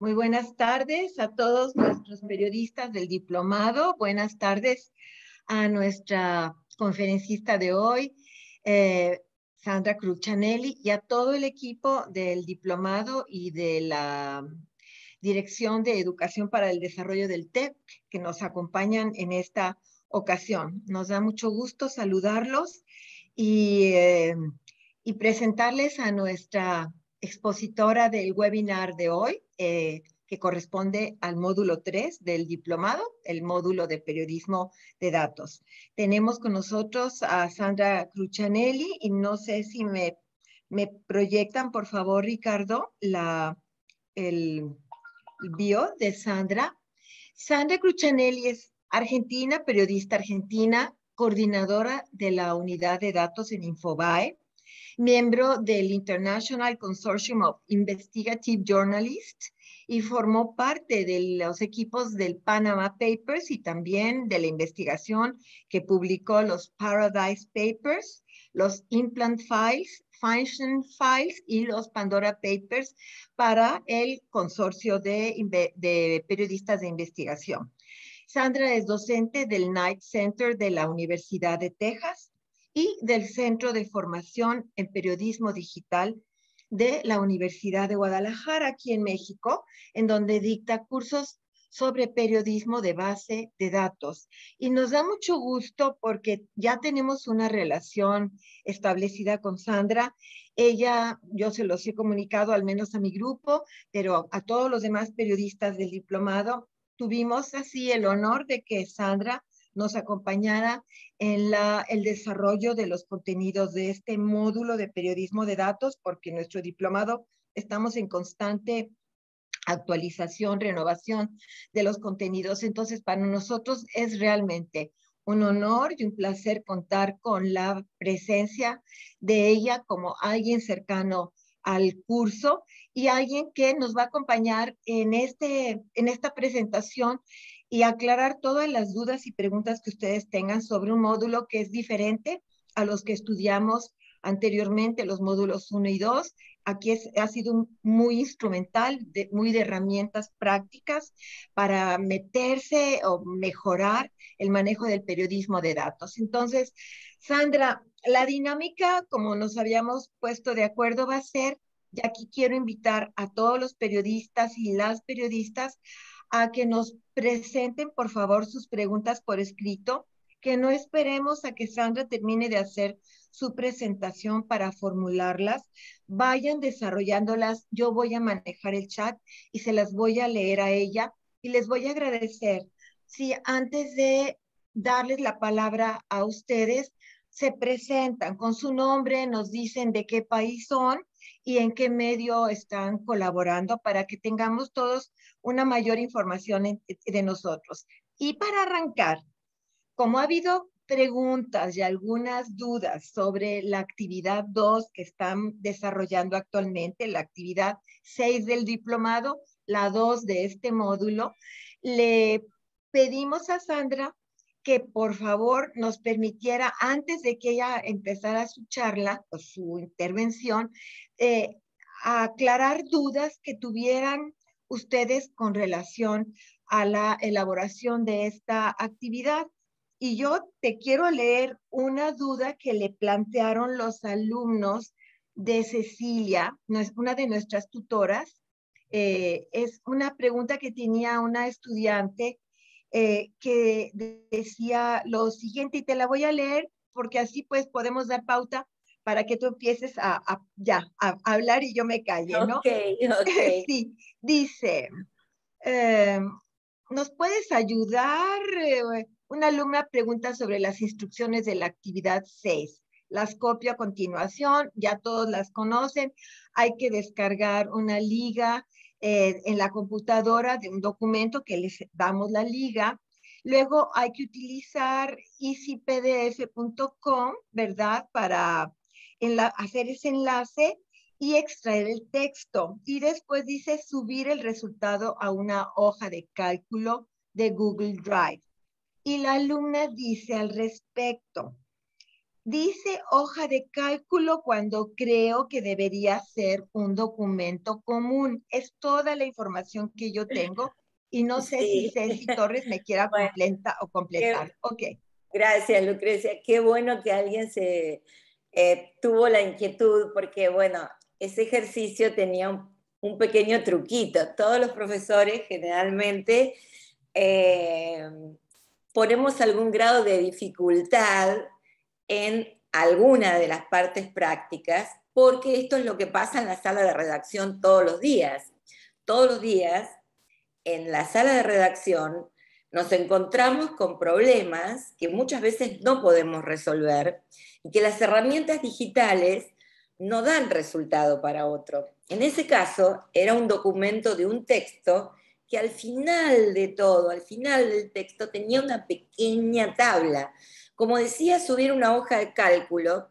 Muy buenas tardes a todos nuestros periodistas del diplomado. Buenas tardes a nuestra conferencista de hoy, Sandra Crucianelli, y a todo el equipo del diplomado y de la Dirección de Educación para el Desarrollo del TEC que nos acompañan en esta ocasión. Nos da mucho gusto saludarlos y, y presentarles a nuestra expositora del webinar de hoy, que corresponde al módulo 3 del diplomado, el módulo de periodismo de datos. Tenemos con nosotros a Sandra Crucianelli y no sé si me proyectan, por favor, Ricardo, el bio de Sandra. Sandra Crucianelli es argentina, periodista argentina, coordinadora de la unidad de datos en Infobae, miembro del International Consortium of Investigative Journalists y formó parte de los equipos del Panama Papers y también de la investigación que publicó los Paradise Papers, los Implant Files, Function Files y los Pandora Papers para el consorcio de periodistas de investigación. Sandra es docente del Knight Center de la Universidad de Texas y del Centro de Formación en Periodismo Digital de la Universidad de Guadalajara, aquí en México, en donde dicta cursos sobre periodismo de base de datos. Y nos da mucho gusto porque ya tenemos una relación establecida con Sandra. Ella, yo se los he comunicado al menos a mi grupo, pero a todos los demás periodistas del diplomado, tuvimos así el honor de que Sandra nos acompañara en el desarrollo de los contenidos de este módulo de periodismo de datos, porque nuestro diplomado estamos en constante actualización, renovación de los contenidos. Entonces, para nosotros es realmente un honor y un placer contar con la presencia de ella como alguien cercano al curso y alguien que nos va a acompañar en esta presentación y aclarar todas las dudas y preguntas que ustedes tengan sobre un módulo que es diferente a los que estudiamos anteriormente, los módulos 1 y 2. Aquí ha sido muy instrumental, muy de herramientas prácticas para meterse o mejorar el manejo del periodismo de datos. Entonces, Sandra, la dinámica, como nos habíamos puesto de acuerdo, va a ser, y aquí quiero invitar a todos los periodistas y las periodistas a que nos presenten, por favor, sus preguntas por escrito, que no esperemos a que Sandra termine de hacer su presentación para formularlas. Vayan desarrollándolas. Yo voy a manejar el chat y se las voy a leer a ella y les voy a agradecer si antes de darles la palabra a ustedes, se presentan con su nombre, nos dicen de qué país son y en qué medio están colaborando para que tengamos todos una mayor información de nosotros. Y para arrancar, como ha habido preguntas y algunas dudas sobre la actividad 2 que están desarrollando actualmente, la actividad 6 del diplomado, la 2 de este módulo, le pedimos a Sandra que por favor nos permitiera, antes de que ella empezara su charla o su intervención, aclarar dudas que tuvieran ustedes con relación a la elaboración de esta actividad. Y yo te quiero leer una duda que le plantearon los alumnos de Cecilia, una de nuestras tutoras. Es una pregunta que tenía una estudiante que decía lo siguiente, y te la voy a leer porque así pues podemos dar pauta para que tú empieces a hablar y yo me calle, ¿no? Ok, ok. Sí, dice, eh, ¿nos puedes ayudar? Una alumna pregunta sobre las instrucciones de la actividad 6. Las copio a continuación, ya todos las conocen. Hay que descargar una liga en la computadora de un documento que les damos la liga. Luego hay que utilizar easypdf.com, ¿verdad? Para hacer ese enlace y extraer el texto. Y después dice subir el resultado a una hoja de cálculo de Google Drive. Y la alumna dice al respecto, Dice hoja de cálculo cuando creo que debería ser un documento común. Es toda la información que yo tengo y no sé si Sí, Ceci Torres me quiera bueno, completar. qué- Ok. gracias Lucrecia, qué bueno que alguien tuvo la inquietud, porque bueno, ese ejercicio tenía un pequeño truquito. Todos los profesores generalmente eh, ponemos algún grado de dificultad en alguna de las partes prácticas, porque esto es lo que pasa en la sala de redacción todos los días. Todos los días en la sala de redacción nos encontramos con problemas que muchas veces no podemos resolver y que las herramientas digitales no dan resultado para otro. En ese caso, era un documento de un texto que al final de todo, al final del texto, tenía una pequeña tabla. Como decía, subir una hoja de cálculo,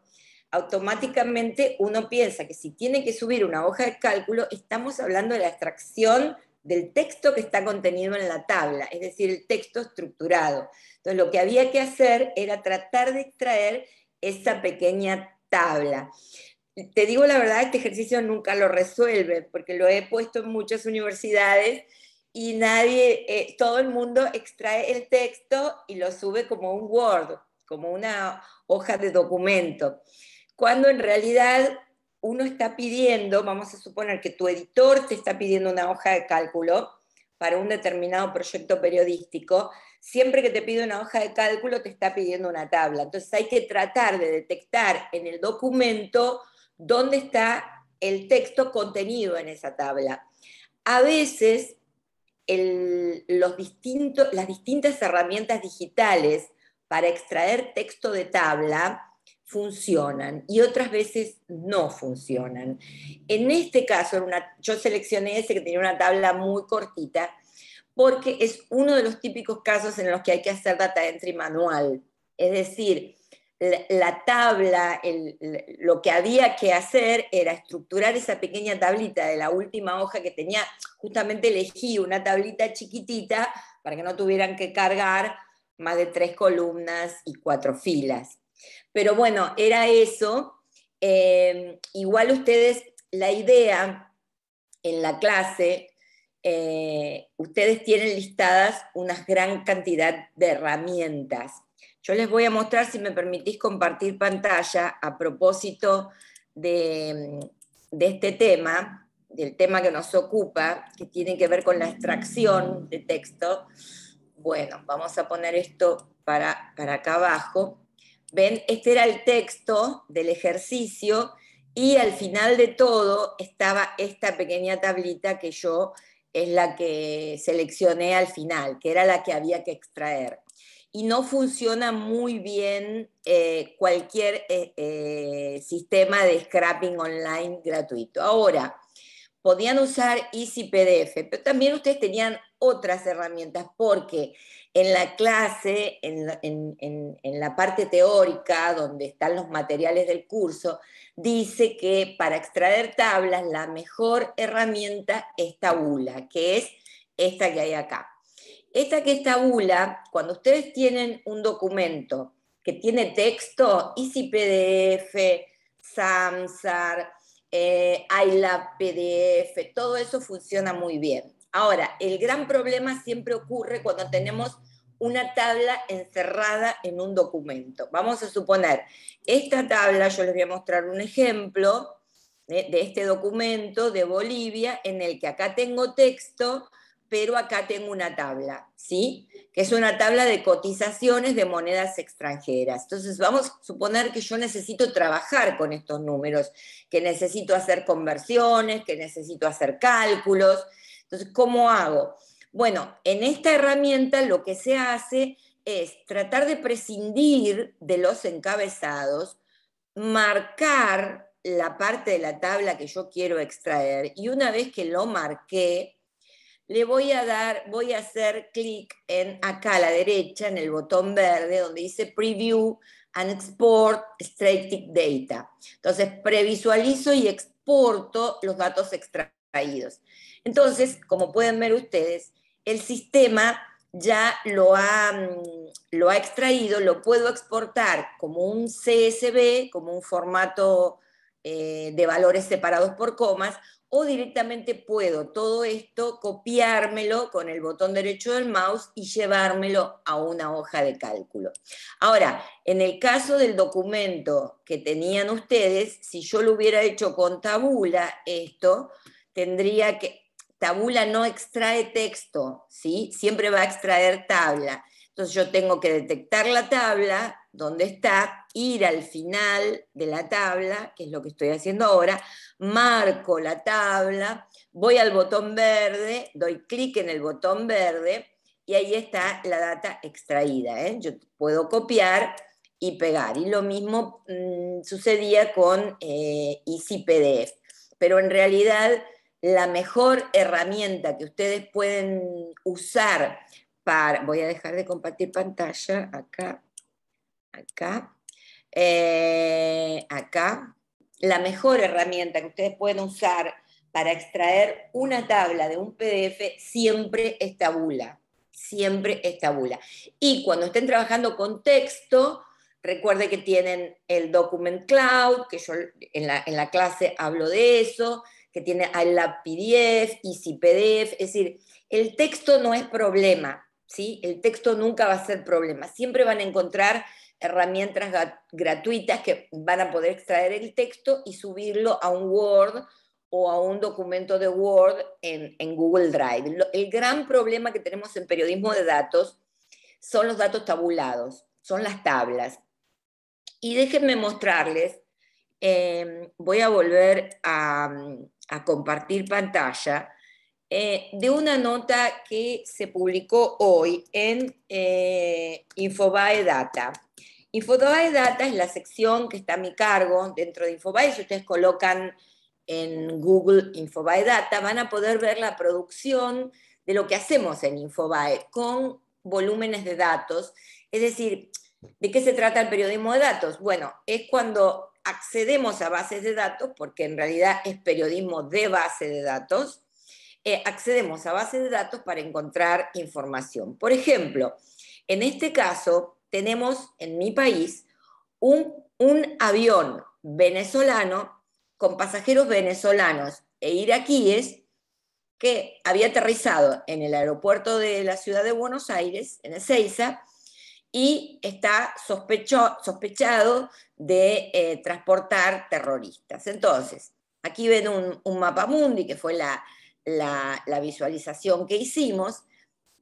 automáticamente uno piensa que si tiene que subir una hoja de cálculo, estamos hablando de la extracción del texto que está contenido en la tabla, es decir, el texto estructurado. Entonces, lo que había que hacer era tratar de extraer esa pequeña tabla. Te digo la verdad, este ejercicio nunca lo resuelve, porque lo he puesto en muchas universidades y nadie, todo el mundo extrae el texto y lo sube como un Word, como una hoja de documento, cuando en realidad uno está pidiendo, vamos a suponer que tu editor te está pidiendo una hoja de cálculo para un determinado proyecto periodístico, siempre que te pide una hoja de cálculo te está pidiendo una tabla. Entonces hay que tratar de detectar en el documento dónde está el texto contenido en esa tabla. A veces las distintas herramientas digitales para extraer texto de tabla funcionan y otras veces no funcionan. En este caso, yo seleccioné ese que tenía una tabla muy cortita porque es uno de los típicos casos en los que hay que hacer data entry manual. Es decir, la tabla, lo que había que hacer era estructurar esa pequeña tablita de la última hoja que tenía. Justamente elegí una tablita chiquitita para que no tuvieran que cargar más de 3 columnas y 4 filas. Pero bueno, era eso. Igual ustedes, la idea en la clase, ustedes tienen listadas una gran cantidad de herramientas. Yo les voy a mostrar, si me permitís compartir pantalla, a propósito de este tema, del tema que nos ocupa, que tiene que ver con la extracción de texto. Bueno, vamos a poner esto para acá abajo. ¿Ven? Este era el texto del ejercicio y al final de todo estaba esta pequeña tablita que yo es la que seleccioné al final, que era la que había que extraer. Y no funciona muy bien cualquier sistema de scrapping online gratuito. Ahora, podían usar Easy PDF, pero también ustedes tenían otras herramientas, porque en la clase, en la parte teórica, donde están los materiales del curso, dice que para extraer tablas la mejor herramienta es Tabula, que es esta que hay acá. Esta que es Tabula, cuando ustedes tienen un documento que tiene texto, Easy PDF, Samsar, iLab PDF, todo eso funciona muy bien. Ahora, el gran problema siempre ocurre cuando tenemos una tabla encerrada en un documento. Vamos a suponer, esta tabla, yo les voy a mostrar un ejemplo de este documento de Bolivia, en el que acá tengo texto, pero acá tengo una tabla, ¿sí? Que es una tabla de cotizaciones de monedas extranjeras. Entonces, vamos a suponer que yo necesito trabajar con estos números, que necesito hacer conversiones, que necesito hacer cálculos. Entonces, ¿cómo hago? Bueno, en esta herramienta lo que se hace es tratar de prescindir de los encabezados, marcar la parte de la tabla que yo quiero extraer y una vez que lo marqué, le voy a hacer clic en acá a la derecha, en el botón verde, donde dice Preview and Export Static Data. Entonces, previsualizo y exporto los datos extraídos. Entonces, como pueden ver ustedes, el sistema ya lo ha extraído, lo puedo exportar como un CSV, como un formato de valores separados por comas, o directamente puedo todo esto copiármelo con el botón derecho del mouse y llevármelo a una hoja de cálculo. Ahora, en el caso del documento que tenían ustedes, si yo lo hubiera hecho con Tabula, esto tendría que... Tabula no extrae texto, ¿sí? Siempre va a extraer tabla. Entonces yo tengo que detectar la tabla, dónde está, ir al final de la tabla, que es lo que estoy haciendo ahora, marco la tabla, voy al botón verde, doy clic en el botón verde y ahí está la data extraída, ¿eh? Yo puedo copiar y pegar. Y lo mismo sucedía con Easy PDF. Pero en realidad la mejor herramienta que ustedes pueden usar para... Voy a dejar de compartir pantalla acá, acá. La mejor herramienta que ustedes pueden usar para extraer una tabla de un PDF siempre es Tabula. Siempre es Tabula. Y cuando estén trabajando con texto, recuerde que tienen el Document Cloud, que yo en la clase hablo de eso, que tiene iLab PDF, Easy PDF, es decir, el texto no es problema, ¿sí? El texto nunca va a ser problema. Siempre van a encontrar herramientas gratuitas que van a poder extraer el texto y subirlo a un Word o a un documento de Word en Google Drive. El gran problema que tenemos en periodismo de datos son los datos tabulados, son las tablas. Y déjenme mostrarles, voy a volver a compartir pantalla, de una nota que se publicó hoy en Infobae Data. Infobae Data es la sección que está a mi cargo dentro de Infobae. Si ustedes colocan en Google Infobae Data, van a poder ver la producción de lo que hacemos en Infobae con volúmenes de datos. Es decir, ¿de qué se trata el periodismo de datos? Bueno, es cuando accedemos a bases de datos, porque en realidad es periodismo de base de datos, accedemos a bases de datos para encontrar información. Por ejemplo, en este caso tenemos en mi país un avión venezolano con pasajeros venezolanos e iraquíes que había aterrizado en el aeropuerto de la ciudad de Buenos Aires, en Ezeiza, y está sospechado de transportar terroristas. Entonces, aquí ven un mapamundi, que fue la visualización que hicimos,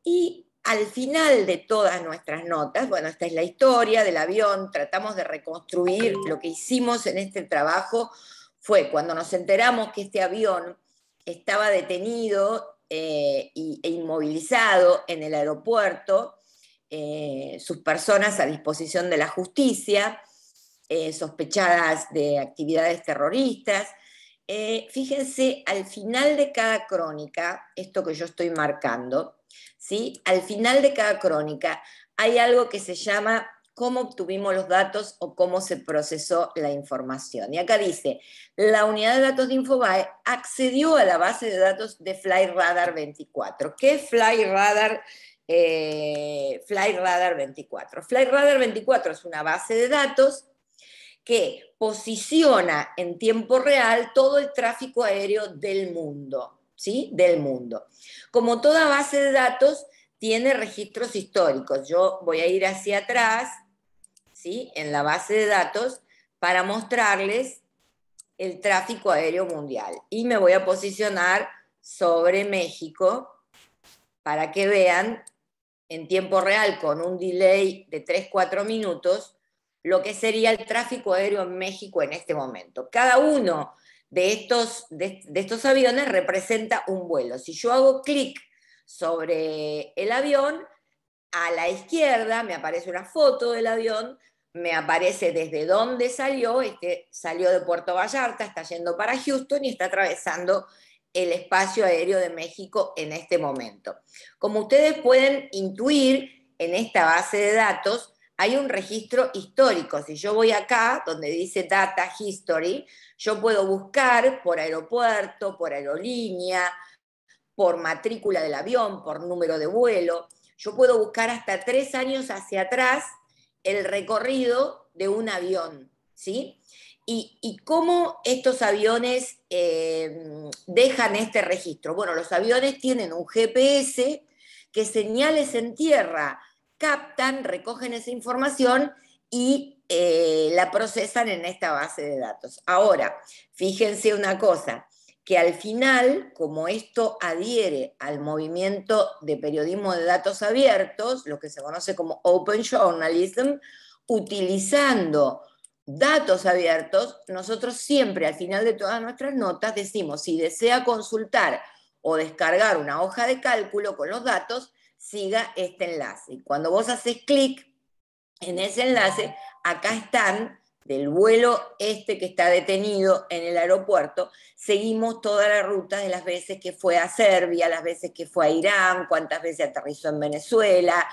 y al final de todas nuestras notas, bueno, esta es la historia del avión, tratamos de reconstruir lo que hicimos en este trabajo, fue cuando nos enteramos que este avión estaba detenido e inmovilizado en el aeropuerto, sus personas a disposición de la justicia, sospechadas de actividades terroristas. Fíjense, al final de cada crónica, esto que yo estoy marcando, ¿sí? Al final de cada crónica hay algo que se llama cómo obtuvimos los datos o cómo se procesó la información. Y acá dice, la unidad de datos de Infobae accedió a la base de datos de FlightRadar 24. ¿Qué es FlightRadar 24? FlightRadar 24 es una base de datos que posiciona en tiempo real todo el tráfico aéreo del mundo, ¿sí? Del mundo. Como toda base de datos, tiene registros históricos. Yo voy a ir hacia atrás, ¿sí? En la base de datos para mostrarles el tráfico aéreo mundial. Y me voy a posicionar sobre México para que vean en tiempo real, con un delay de 3-4 minutos, lo que sería el tráfico aéreo en México en este momento. Cada uno de estos aviones representa un vuelo. Si yo hago clic sobre el avión, a la izquierda me aparece una foto del avión, me aparece desde dónde salió, salió de Puerto Vallarta, está yendo para Houston y está atravesando el espacio aéreo de México en este momento. Como ustedes pueden intuir, en esta base de datos hay un registro histórico. Si yo voy acá, donde dice Data History, yo puedo buscar por aeropuerto, por aerolínea, por matrícula del avión, por número de vuelo. Yo puedo buscar hasta 3 años hacia atrás el recorrido de un avión, ¿sí? Y cómo estos aviones dejan este registro. Bueno, los aviones tienen un GPS que señales en tierra captan, recogen esa información y la procesan en esta base de datos. Ahora, fíjense una cosa, que al final, como esto adhiere al movimiento de periodismo de datos abiertos, lo que se conoce como Open Journalism, utilizando datos abiertos, nosotros siempre al final de todas nuestras notas decimos, si desea consultar o descargar una hoja de cálculo con los datos, siga este enlace. Y cuando vos haces clic en ese enlace, acá están del vuelo este que está detenido en el aeropuerto, seguimos toda la ruta de las veces que fue a Serbia, las veces que fue a Irán, cuántas veces aterrizó en Venezuela,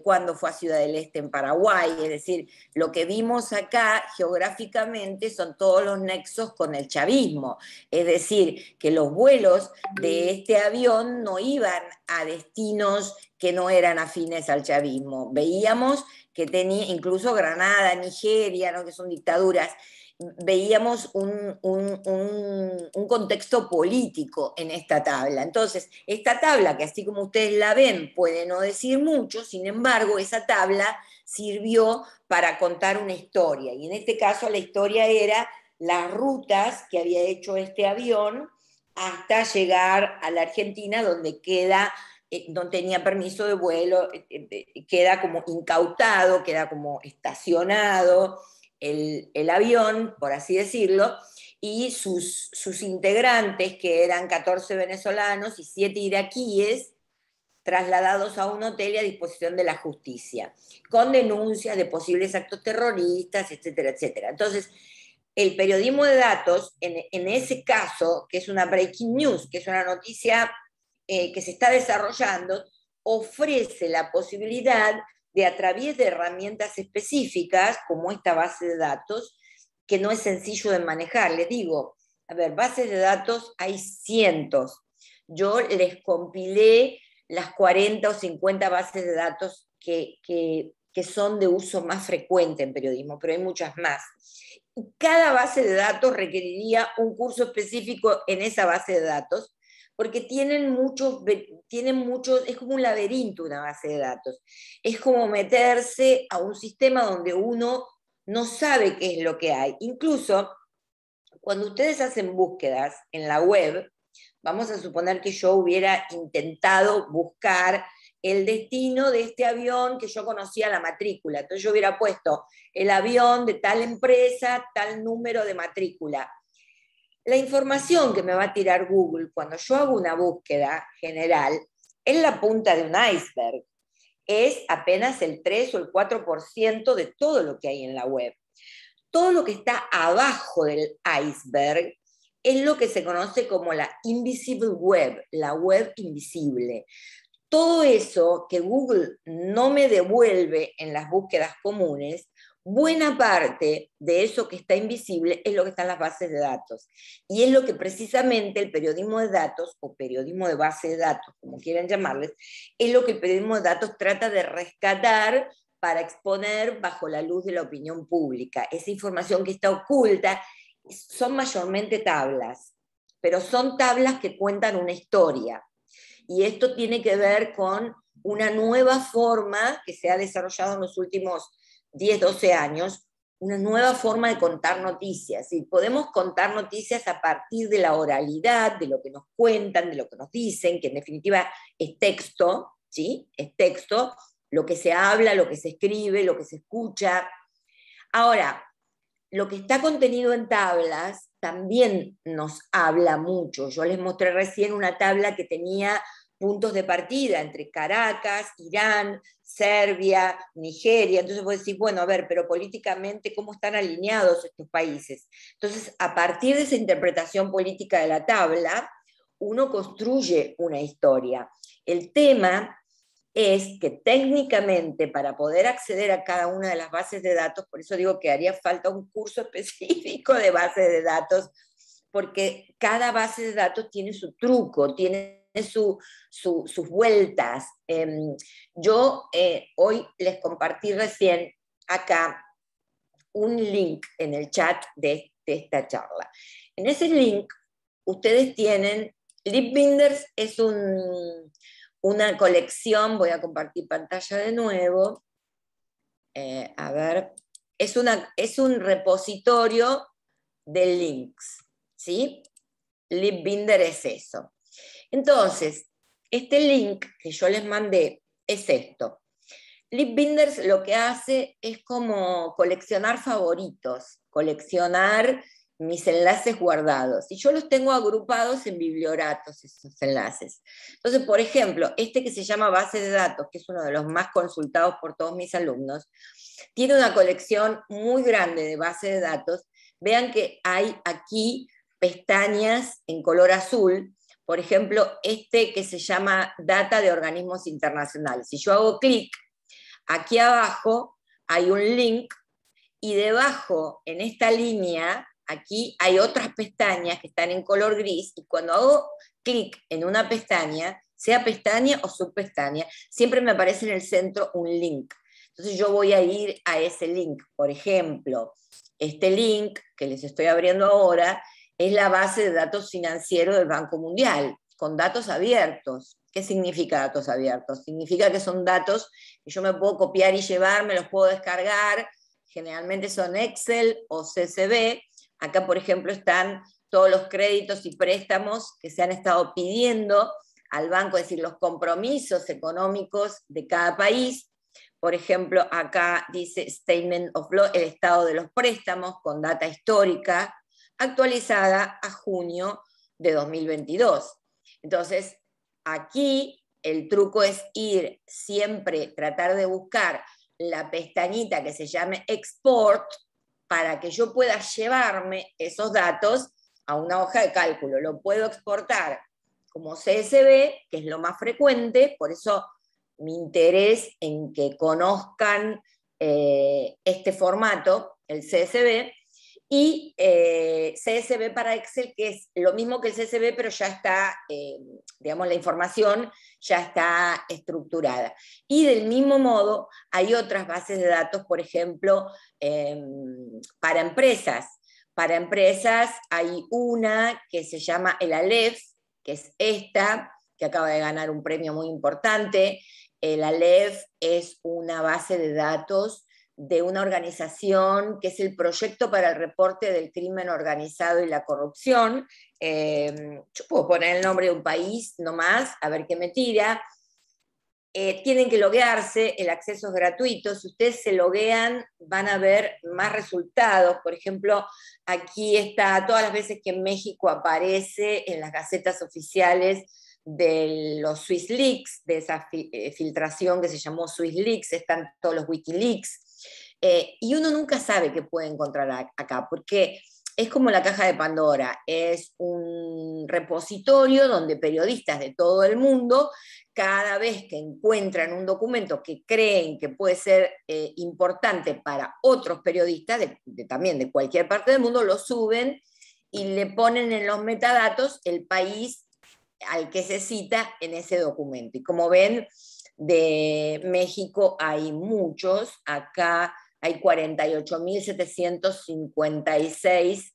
cuándo fue a Ciudad del Este en Paraguay, es decir, lo que vimos acá geográficamente son todos los nexos con el chavismo, es decir, que los vuelos de este avión no iban a destinos que no eran afines al chavismo, veíamos que tenía incluso Granada, Nigeria, ¿no? Que son dictaduras, veíamos un contexto político en esta tabla. Entonces, esta tabla, que así como ustedes la ven, puede no decir mucho, sin embargo, esa tabla sirvió para contar una historia, y en este caso la historia era las rutas que había hecho este avión hasta llegar a la Argentina, donde queda no tenía permiso de vuelo, queda como incautado, queda como estacionado el avión, por así decirlo, y sus integrantes, que eran 14 venezolanos y 7 iraquíes, trasladados a un hotel y a disposición de la justicia, con denuncias de posibles actos terroristas, etcétera, etcétera. Entonces, el periodismo de datos, en ese caso, que es una breaking news, que es una noticia que se está desarrollando, ofrece la posibilidad de, a través de herramientas específicas, como esta base de datos, que no es sencillo de manejar. Les digo, a ver, bases de datos hay cientos. Yo les compilé las 40 o 50 bases de datos que son de uso más frecuente en periodismo, pero hay muchas más. Cada base de datos requeriría un curso específico en esa base de datos, porque tienen muchos, es como un laberinto una base de datos. Es como meterse a un sistema donde uno no sabe qué es lo que hay. Incluso cuando ustedes hacen búsquedas en la web, vamos a suponer que yo hubiera intentado buscar el destino de este avión que yo conocía la matrícula. Entonces yo hubiera puesto el avión de tal empresa, tal número de matrícula. La información que me va a tirar Google cuando yo hago una búsqueda general es la punta de un iceberg. Es apenas el 3 o el 4% de todo lo que hay en la web. Todo lo que está abajo del iceberg es lo que se conoce como la invisible web, la web invisible. Todo eso que Google no me devuelve en las búsquedas comunes, buena parte de eso que está invisible es lo que está en las bases de datos. Y es lo que precisamente el periodismo de datos, o periodismo de base de datos, como quieran llamarles, es lo que el periodismo de datos trata de rescatar para exponer bajo la luz de la opinión pública. Esa información que está oculta son mayormente tablas, pero son tablas que cuentan una historia. Y esto tiene que ver con una nueva forma que se ha desarrollado en los últimos 10, 12 años, una nueva forma de contar noticias. Y podemos contar noticias a partir de la oralidad, de lo que nos cuentan, de lo que nos dicen, que en definitiva es texto, ¿sí? Es texto, lo que se habla, lo que se escribe, lo que se escucha. Ahora, lo que está contenido en tablas también nos habla mucho. Yo les mostré recién una tabla que tenía puntos de partida entre Caracas, Irán, Serbia, Nigeria. Entonces vos decís, bueno, a ver, pero políticamente, ¿cómo están alineados estos países? Entonces, a partir de esa interpretación política de la tabla, uno construye una historia. El tema es que técnicamente, para poder acceder a cada una de las bases de datos, por eso digo que haría falta un curso específico de bases de datos, porque cada base de datos tiene su truco, tiene sus vueltas. Yo hoy les compartí recién acá un link en el chat de esta charla. En ese link ustedes tienen, Lip Binders es una colección, voy a compartir pantalla de nuevo, a ver, es un repositorio de links, ¿sí? Lip Binder es eso. Entonces, este link que yo les mandé es esto. Lip Binders lo que hace es como coleccionar favoritos, coleccionar mis enlaces guardados. Y yo los tengo agrupados en biblioratos, esos enlaces. Entonces, por ejemplo, este que se llama base de datos, que es uno de los más consultados por todos mis alumnos, tiene una colección muy grande de base de datos. Vean que hay aquí pestañas en color azul. Por ejemplo, este que se llama Data de Organismos Internacionales. Si yo hago clic, aquí abajo hay un link y debajo, en esta línea, aquí hay otras pestañas que están en color gris y cuando hago clic en una pestaña, sea pestaña o subpestaña, siempre me aparece en el centro un link. Entonces yo voy a ir a ese link. Por ejemplo, este link que les estoy abriendo ahora es la base de datos financieros del Banco Mundial, con datos abiertos. ¿Qué significa datos abiertos? Significa que son datos que yo me puedo copiar y llevar, me los puedo descargar, generalmente son Excel o CSV. Acá, por ejemplo, están todos los créditos y préstamos que se han estado pidiendo al banco, es decir, los compromisos económicos de cada país. Por ejemplo, acá dice Statement of Law, el estado de los préstamos, con data histórica, actualizada a junio de 2022. Entonces, aquí el truco es ir siempre, tratar de buscar la pestañita que se llame Export para que yo pueda llevarme esos datos a una hoja de cálculo. Lo puedo exportar como CSV, que es lo más frecuente, por eso mi interés en que conozcan este formato, el CSV, y CSV para Excel, que es lo mismo que el CSV, pero ya está, digamos, la información ya está estructurada. Y del mismo modo, hay otras bases de datos, por ejemplo, para empresas. Para empresas hay una que se llama el Aleph, que es esta, que acaba de ganar un premio muy importante. El Aleph es una base de datos de una organización que es el Proyecto para el Reporte del Crimen Organizado y la Corrupción. Yo puedo poner el nombre de un país nomás, a ver qué me tira. Tienen que loguearse, el acceso es gratuito. Si ustedes se loguean, van a ver más resultados. Por ejemplo, aquí está todas las veces que México aparece en las gacetas oficiales de los Swiss Leaks, de esa filtración que se llamó Swiss Leaks, están todos los Wikileaks. Y uno nunca sabe qué puede encontrar acá, porque es como la caja de Pandora, es un repositorio donde periodistas de todo el mundo, cada vez que encuentran un documento que creen que puede ser importante para otros periodistas, también de cualquier parte del mundo, lo suben y le ponen en los metadatos el país al que se cita en ese documento. Y como ven, de México hay muchos, acá hay 48.756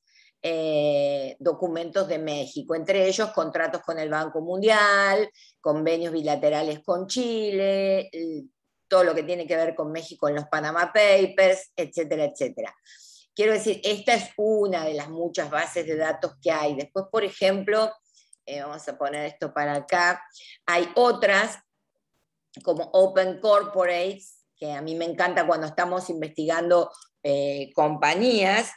documentos de México, entre ellos contratos con el Banco Mundial, convenios bilaterales con Chile, todo lo que tiene que ver con México en los Panama Papers, etcétera, etcétera. Quiero decir, esta es una de las muchas bases de datos que hay. Después, por ejemplo, vamos a poner esto para acá, hay otras como Open Corporates, que a mí me encanta cuando estamos investigando compañías.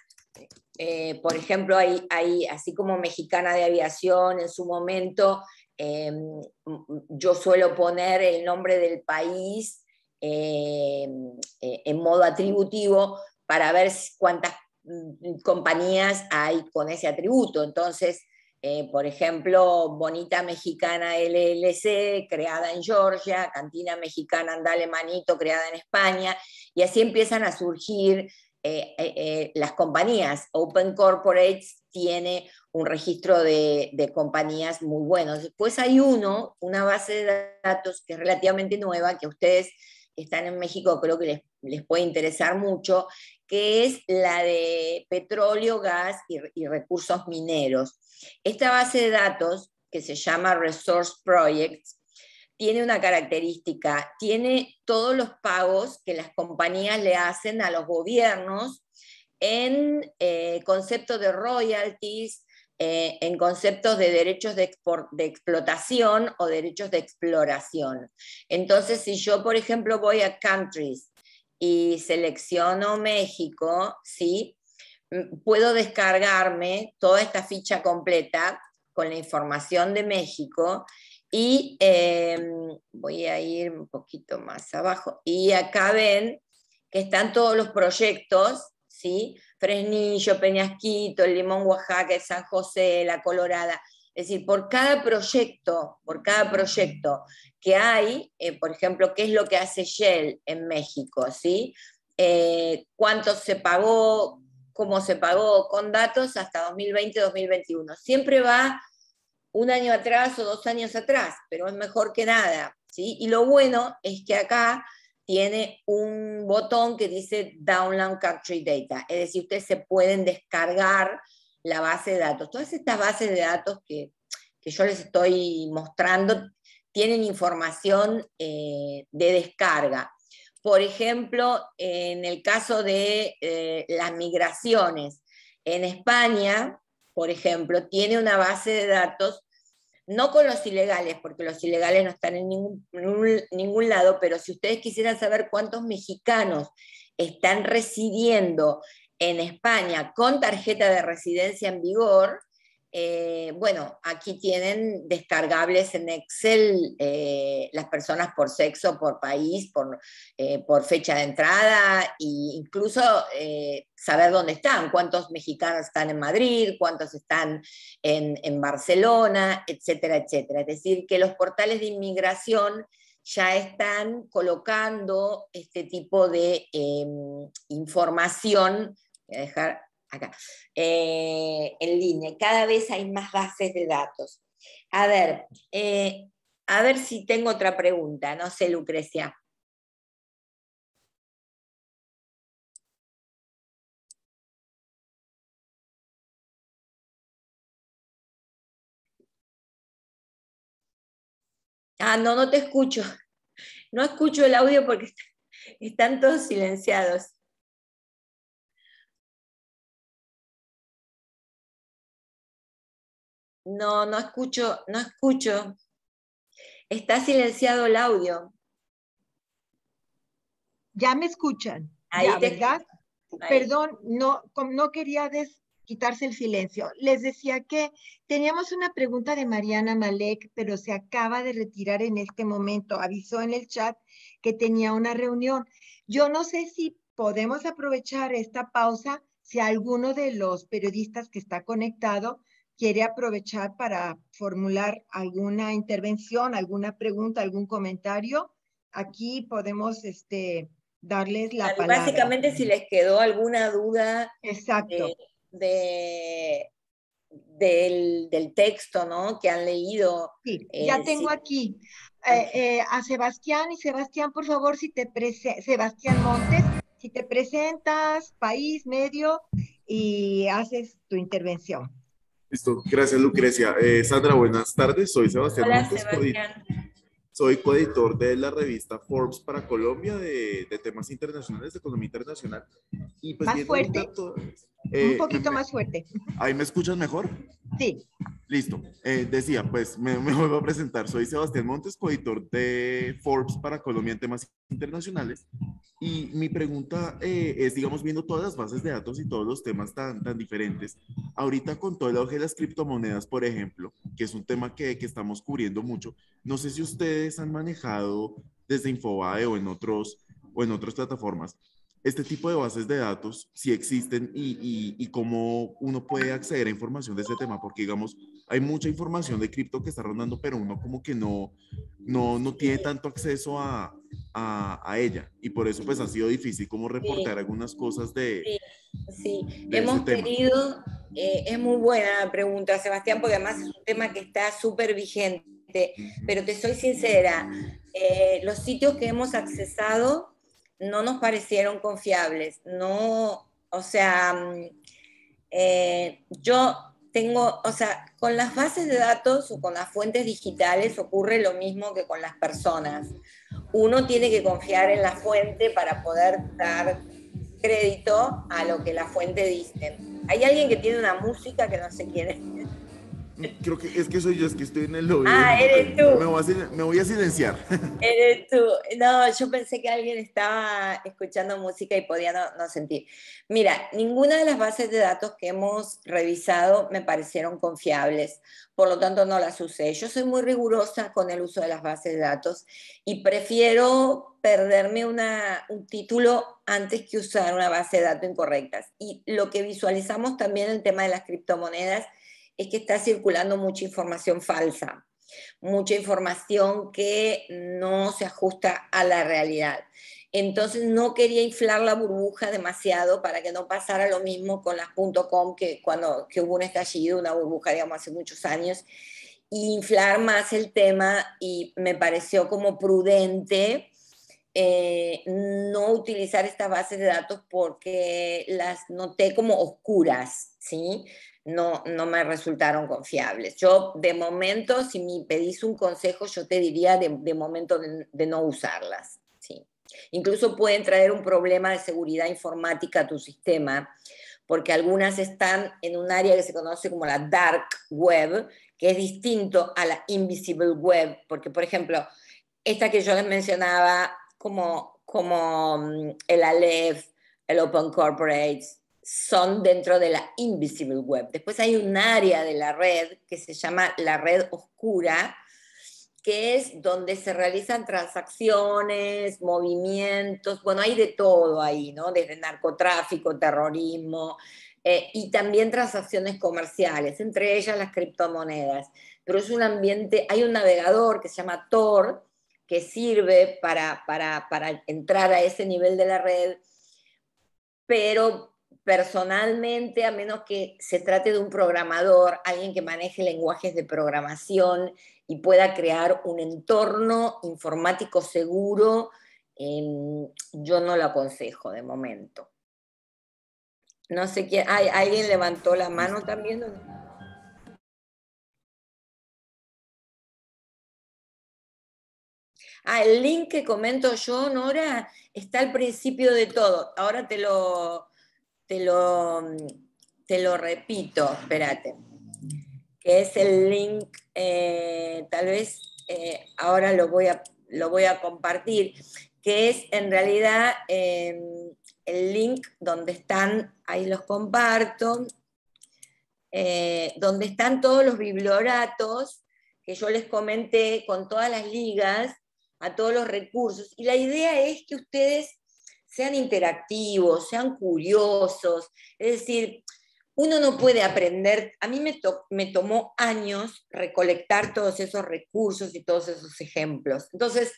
Por ejemplo, hay, así como Mexicana de Aviación en su momento, yo suelo poner el nombre del país en modo atributivo para ver cuántas compañías hay con ese atributo. Entonces, por ejemplo, Bonita Mexicana LLC, creada en Georgia, Cantina Mexicana Andale Manito, creada en España, y así empiezan a surgir las compañías. Open Corporates tiene un registro de compañías muy bueno. Después hay una base de datos que es relativamente nueva, que a ustedes que están en México creo que les puede interesar mucho, que es la de petróleo, gas y recursos mineros. Esta base de datos, que se llama Resource Projects, tiene una característica, tiene todos los pagos que las compañías le hacen a los gobiernos en conceptos de royalties, en conceptos de derechos de explotación o derechos de exploración. Entonces, si yo, por ejemplo, voy a Countries y selecciono México, ¿sí? Puedo descargarme toda esta ficha completa con la información de México y voy a ir un poquito más abajo. Y acá ven que están todos los proyectos, ¿sí? Fresnillo, Peñasquito, el Limón, Oaxaca, el San José, la Colorada. Es decir, por cada proyecto que hay, por ejemplo, qué es lo que hace Shell en México, ¿sí? Cuánto se pagó, cómo se pagó, con datos hasta 2020-2021. Siempre va un año atrás o 2 años atrás, pero es mejor que nada, ¿sí? Y lo bueno es que acá tiene un botón que dice Download Country Data, es decir, ustedes se pueden descargar la base de datos. Todas estas bases de datos que yo les estoy mostrando tienen información de descarga. Por ejemplo, en el caso de las migraciones, en España, por ejemplo, tiene una base de datos, no con los ilegales, porque los ilegales no están en ningún lado, pero si ustedes quisieran saber cuántos mexicanos están residiendo en España con tarjeta de residencia en vigor, bueno, aquí tienen descargables en Excel las personas por sexo, por país, por fecha de entrada e incluso saber dónde están, cuántos mexicanos están en Madrid, cuántos están en Barcelona, etcétera, etcétera. Es decir, que los portales de inmigración ya están colocando este tipo de información. Voy a dejar acá, en línea. Cada vez hay más bases de datos. A ver si tengo otra pregunta. No sé, Lucrecia. Ah, no, no te escucho. No escucho el audio porque están todos silenciados. No, no escucho, no escucho. Está silenciado el audio. Ya me escuchan, Ahí ya, ¿verdad? ahí. Perdón, no quería quitarse el silencio. Les decía que teníamos una pregunta de Mariana Malek, pero se acaba de retirar en este momento. Avisó en el chat que tenía una reunión. Yo no sé si podemos aprovechar esta pausa, si alguno de los periodistas que está conectado quiere aprovechar para formular alguna intervención, alguna pregunta, algún comentario. Aquí podemos, darles la palabra. Básicamente, si les quedó alguna duda Exacto. de, del texto, ¿no? Que han leído. Sí, ya tengo Sí. aquí a Sebastián. Y Sebastián, por favor, Sebastián Montes, si te presentas, país, medio, y haces tu intervención. Listo, gracias Lucrecia. Sandra, buenas tardes, soy Sebastián Hola, Montes, Sebastián. soy coeditor de la revista Forbes para Colombia de temas internacionales, de economía internacional. Y pues Más viendo ahorita fuerte, todo, un poquito más fuerte. ¿ahí me escuchas mejor? Sí. Listo. Decía, pues me vuelvo a presentar. Soy Sebastián Montes, coeditor de Forbes para Colombia en temas internacionales. Y mi pregunta es, digamos, viendo todas las bases de datos y todos los temas tan diferentes, ahorita con todo el auge de las criptomonedas, por ejemplo, que es un tema que estamos cubriendo mucho, no sé si ustedes han manejado desde Infobae o en otras plataformas este tipo de bases de datos, si existen y cómo uno puede acceder a información de ese tema, porque digamos, hay mucha información de cripto que está rondando, pero uno como que no tiene tanto acceso a ella. Y por eso pues ha sido difícil como Sí, reportar algunas cosas sí, sí. de ese Hemos tema. querido, es muy buena la pregunta, Sebastián, porque además es un tema que está súper vigente, Ujú. pero te soy sincera, los sitios que hemos accesado no nos parecieron confiables, no, o sea, yo tengo, o sea, con las bases de datos o con las fuentes digitales ocurre lo mismo que con las personas. Uno tiene que confiar en la fuente para poder dar crédito a lo que la fuente dice. Hay alguien que tiene una música que no sé quién es. Creo que es que soy yo, es que estoy en el lobby de Ah, gente. eres tú. Me voy a silenciar. Eres tú. No, yo pensé que alguien estaba escuchando música y podía no sentir. Mira, ninguna de las bases de datos que hemos revisado me parecieron confiables, por lo tanto no las usé. Yo soy muy rigurosa con el uso de las bases de datos y prefiero perderme un título antes que usar una base de datos incorrectas. Y lo que visualizamos también en el tema de las criptomonedas es que está circulando mucha información falsa, mucha información que no se ajusta a la realidad. Entonces no quería inflar la burbuja demasiado para que no pasara lo mismo con las .com que hubo un estallido, una burbuja, digamos, hace muchos años, y inflar más el tema y me pareció como prudente no utilizar estas bases de datos porque las noté como oscuras, ¿sí? No me resultaron confiables. Yo, de momento, si me pedís un consejo, yo te diría de momento de no usarlas, ¿sí? Incluso pueden traer un problema de seguridad informática a tu sistema, porque algunas están en un área que se conoce como la dark web, que es distinto a la invisible web, porque, por ejemplo, esta que yo les mencionaba, como el Aleph, el Open Corporates, son dentro de la Invisible Web. Después hay un área de la red que se llama la red oscura, que es donde se realizan transacciones, movimientos, bueno, hay de todo ahí, ¿no? Desde narcotráfico, terrorismo, y también transacciones comerciales, entre ellas las criptomonedas. Pero es un ambiente, hay un navegador que se llama Tor, que sirve para entrar a ese nivel de la red, pero personalmente, a menos que se trate de un programador, alguien que maneje lenguajes de programación y pueda crear un entorno informático seguro, yo no lo aconsejo de momento. No sé quién, ¿alguien levantó la mano Listo. también? El link que comento yo, Nora, está al principio de todo. Ahora te lo, te lo repito, espérate, que es el link, tal vez ahora lo voy a compartir, que es en realidad el link donde están, ahí los comparto, donde están todos los biblioratos que yo les comenté con todas las ligas a todos los recursos. Y la idea es que ustedes sean interactivos, sean curiosos, es decir, uno no puede aprender, a mí me tomó años recolectar todos esos recursos y todos esos ejemplos. Entonces,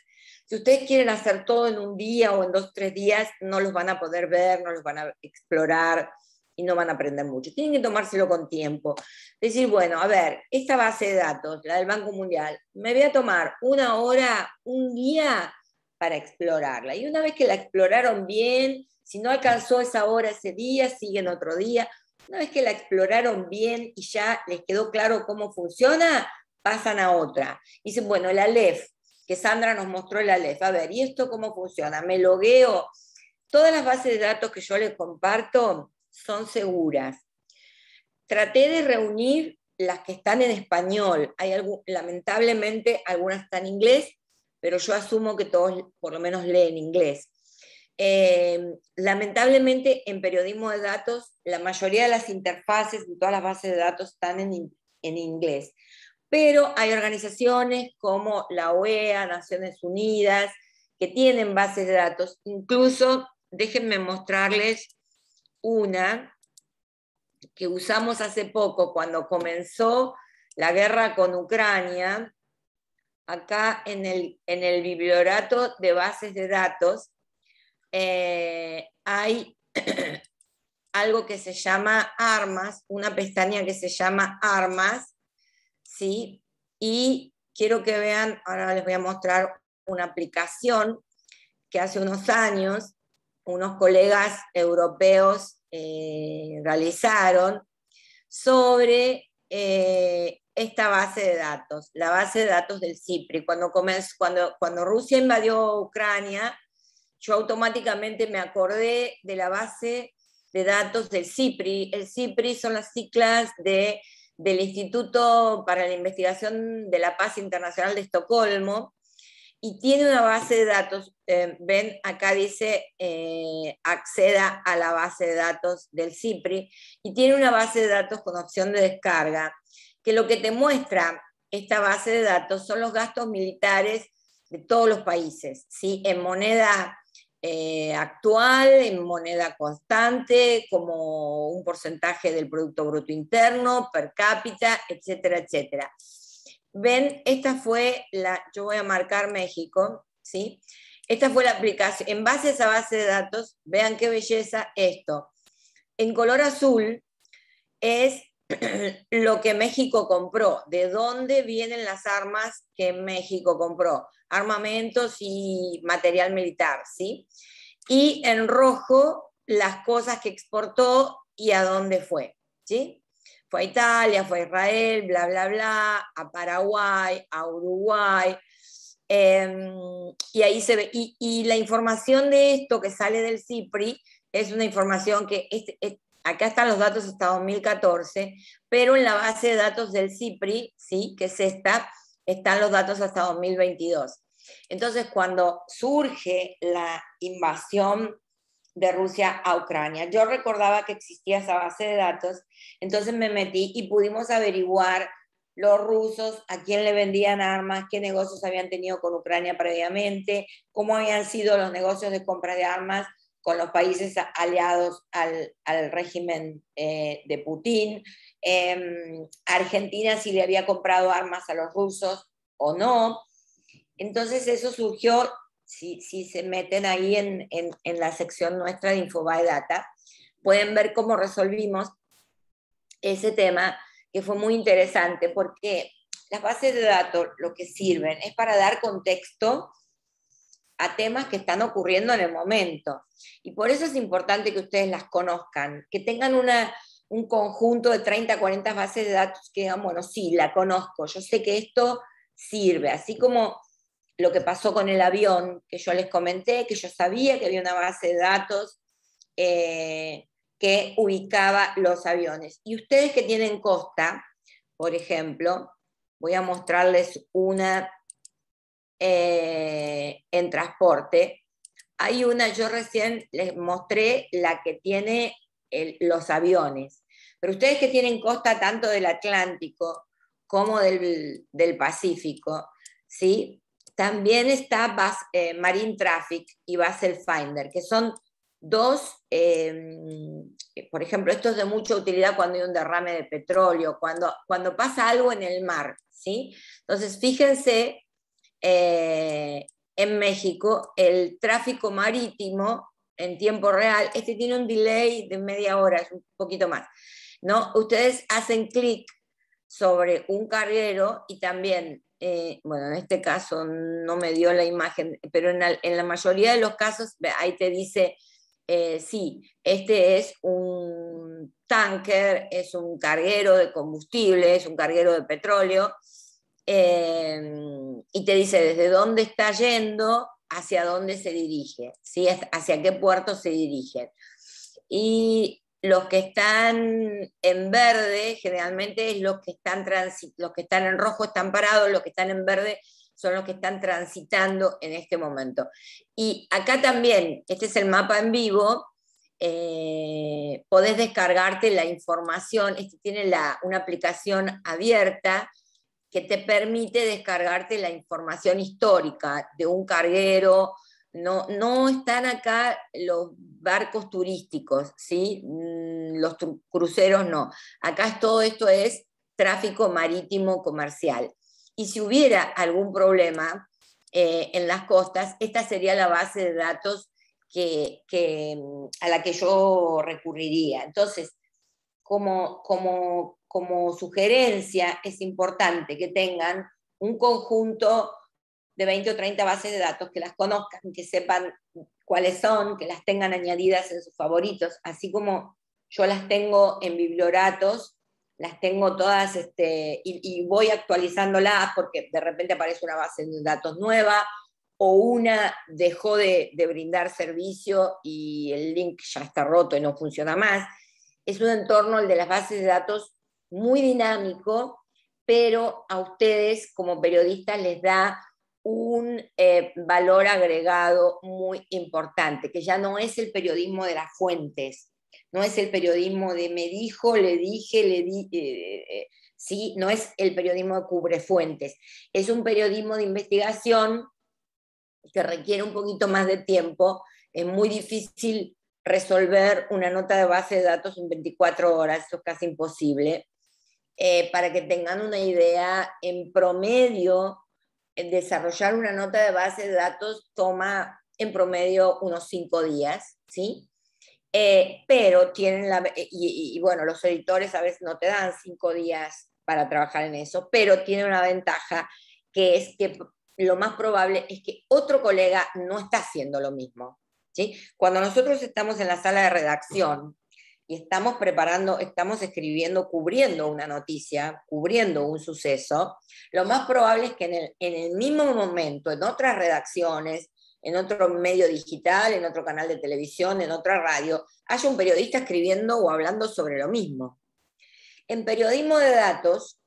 si ustedes quieren hacer todo en un día o en 2 o 3 días, no los van a poder ver, no los van a explorar y no van a aprender mucho. Tienen que tomárselo con tiempo. Decir, bueno, a ver, esta base de datos, la del Banco Mundial, me voy a tomar 1 hora, un día para explorarla. Y una vez que la exploraron bien, si no alcanzó esa hora ese día, siguen otro día. Una vez que la exploraron bien y ya les quedó claro cómo funciona, pasan a otra. Dicen, bueno, el Aleph, que Sandra nos mostró el Aleph. A ver, ¿y esto cómo funciona? Me logueo. Todas las bases de datos que yo les comparto son seguras. Traté de reunir las que están en español. Lamentablemente algunas están en inglés, pero yo asumo que todos por lo menos leen inglés. Lamentablemente en periodismo de datos la mayoría de las interfaces de todas las bases de datos están en inglés, pero hay organizaciones como la OEA, Naciones Unidas, que tienen bases de datos. Incluso déjenme mostrarles una que usamos hace poco cuando comenzó la guerra con Ucrania. acá en el bibliorato de bases de datos, hay algo que se llama armas, una pestaña que se llama armas, ¿sí? Y quiero que vean, ahora les voy a mostrar una aplicación que hace unos años unos colegas europeos realizaron sobre esta base de datos, la base de datos del CIPRI. Cuando Rusia invadió Ucrania, yo automáticamente me acordé de la base de datos del CIPRI. El CIPRI son las siglas del Instituto para la Investigación de la Paz Internacional de Estocolmo, y tiene una base de datos, ven, acá dice acceda a la base de datos del CIPRI, y tiene una base de datos con opción de descarga, que lo que te muestra esta base de datos son los gastos militares de todos los países, ¿sí? En moneda actual, en moneda constante, como un porcentaje del Producto Bruto Interno, per cápita, etcétera, etcétera. Ven, esta fue yo voy a marcar México, ¿sí? Esta fue la aplicación, en base a esa base de datos, vean qué belleza esto. En color azul es lo que México compró, de dónde vienen las armas que México compró, armamentos y material militar, ¿sí? Y en rojo, las cosas que exportó y a dónde fue, ¿sí? Fue a Italia, fue a Israel, bla, bla, bla, a Paraguay, a Uruguay, y ahí se ve, y la información de esto que sale del CIPRI es una información que, acá están los datos hasta 2014, pero en la base de datos del CIPRI, ¿sí? Que es esta, están los datos hasta 2022. Entonces, cuando surge la invasión de Rusia a Ucrania, yo recordaba que existía esa base de datos, entonces me metí y pudimos averiguar los rusos a quién le vendían armas, qué negocios habían tenido con Ucrania previamente, cómo habían sido los negocios de compra de armas con los países aliados al régimen de Putin, Argentina si le había comprado armas a los rusos o no. Entonces eso surgió, si se meten ahí en la sección nuestra de Infobae Data, pueden ver cómo resolvimos ese tema, que fue muy interesante, porque las bases de datos lo que sirven es para dar contexto a temas que están ocurriendo en el momento. Y por eso es importante que ustedes las conozcan, que tengan un conjunto de 30, 40 bases de datos que digan, bueno, sí, la conozco, yo sé que esto sirve, así como lo que pasó con el avión, que yo les comenté, que yo sabía que había una base de datos que ubicaba los aviones. Y ustedes que tienen costa, por ejemplo, voy a mostrarles una en transporte. Hay una, yo recién les mostré la que tiene los aviones, pero ustedes que tienen costa tanto del Atlántico como del Pacífico, ¿sí? También está Marine Traffic y Vessel Finder, que son dos, por ejemplo, esto es de mucha utilidad cuando hay un derrame de petróleo, cuando pasa algo en el mar, ¿sí? Entonces, fíjense, en México, el tráfico marítimo en tiempo real, tiene un delay de media hora, es un poquito más, ¿no? Ustedes hacen clic sobre un carguero y también, bueno, en este caso no me dio la imagen, pero en la mayoría de los casos, ahí te dice, sí, este es un tanker, es un carguero de combustible, es un carguero de petróleo, y te dice desde dónde está yendo, hacia dónde se dirige, ¿sí? Hacia qué puerto se dirige. Y los que están en verde, generalmente es los que están en rojo están parados, los que están en verde son los que están transitando en este momento. Y acá también, este es el mapa en vivo, podés descargarte la información, tiene una aplicación abierta que te permite descargarte la información histórica de un carguero. No están acá los barcos turísticos, ¿sí? Los cruceros no. Acá todo esto es tráfico marítimo comercial. y si hubiera algún problema en las costas, esta sería la base de datos a la que yo recurriría. Entonces, como sugerencia, es importante que tengan un conjunto de 20 o 30 bases de datos, que las conozcan, que sepan cuáles son, que las tengan añadidas en sus favoritos, así como yo las tengo en Biblioratos, las tengo todas y voy actualizándolas porque de repente aparece una base de datos nueva o una dejó de brindar servicio y el link ya está roto y no funciona más. Es un entorno, el de las bases de datos, muy dinámico, pero a ustedes como periodistas les da un valor agregado muy importante, que ya no es el periodismo de las fuentes, no es el periodismo de me dijo, le dije, sí, no es el periodismo de cubre fuentes, es un periodismo de investigación que requiere un poquito más de tiempo. Es muy difícil resolver una nota de base de datos en 24 horas, eso es casi imposible. Para que tengan una idea, en promedio, desarrollar una nota de base de datos toma en promedio unos 5 días, ¿sí? Pero tienen bueno, los editores a veces no te dan 5 días para trabajar en eso, pero tiene una ventaja, que es que lo más probable es que otro colega no está haciendo lo mismo, ¿sí? Cuando nosotros estamos en la sala de redacción y estamos preparando, estamos escribiendo, cubriendo una noticia, cubriendo un suceso, lo más probable es que en el mismo momento, en otras redacciones, en otro medio digital, en otro canal de televisión, en otra radio, haya un periodista escribiendo o hablando sobre lo mismo. En periodismo de datos,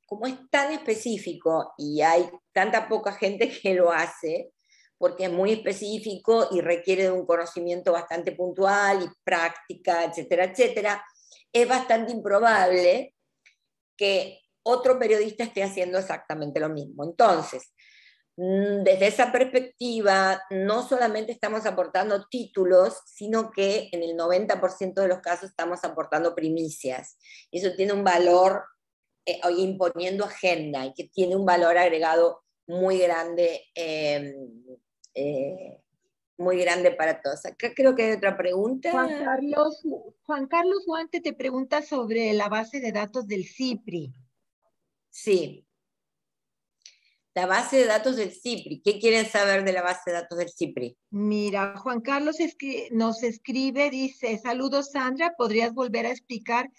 como es tan específico y hay tanta poca gente que lo hace, porque es muy específico y requiere de un conocimiento bastante puntual y práctica, etcétera, etcétera, es bastante improbable que otro periodista esté haciendo exactamente lo mismo. Entonces, desde esa perspectiva, no solamente estamos aportando títulos, sino que en el 90% de los casos estamos aportando primicias. Y eso tiene un valor, imponiendo agenda, y que tiene un valor agregado muy grande, muy grande para todos. Acá creo que hay otra pregunta. Juan Carlos Huante te pregunta sobre la base de datos del CIPRI. Sí. La base de datos del CIPRI. ¿Qué quieren saber de la base de datos del CIPRI? Mira, Juan Carlos nos escribe, dice, saludos Sandra, ¿podrías volver a explicar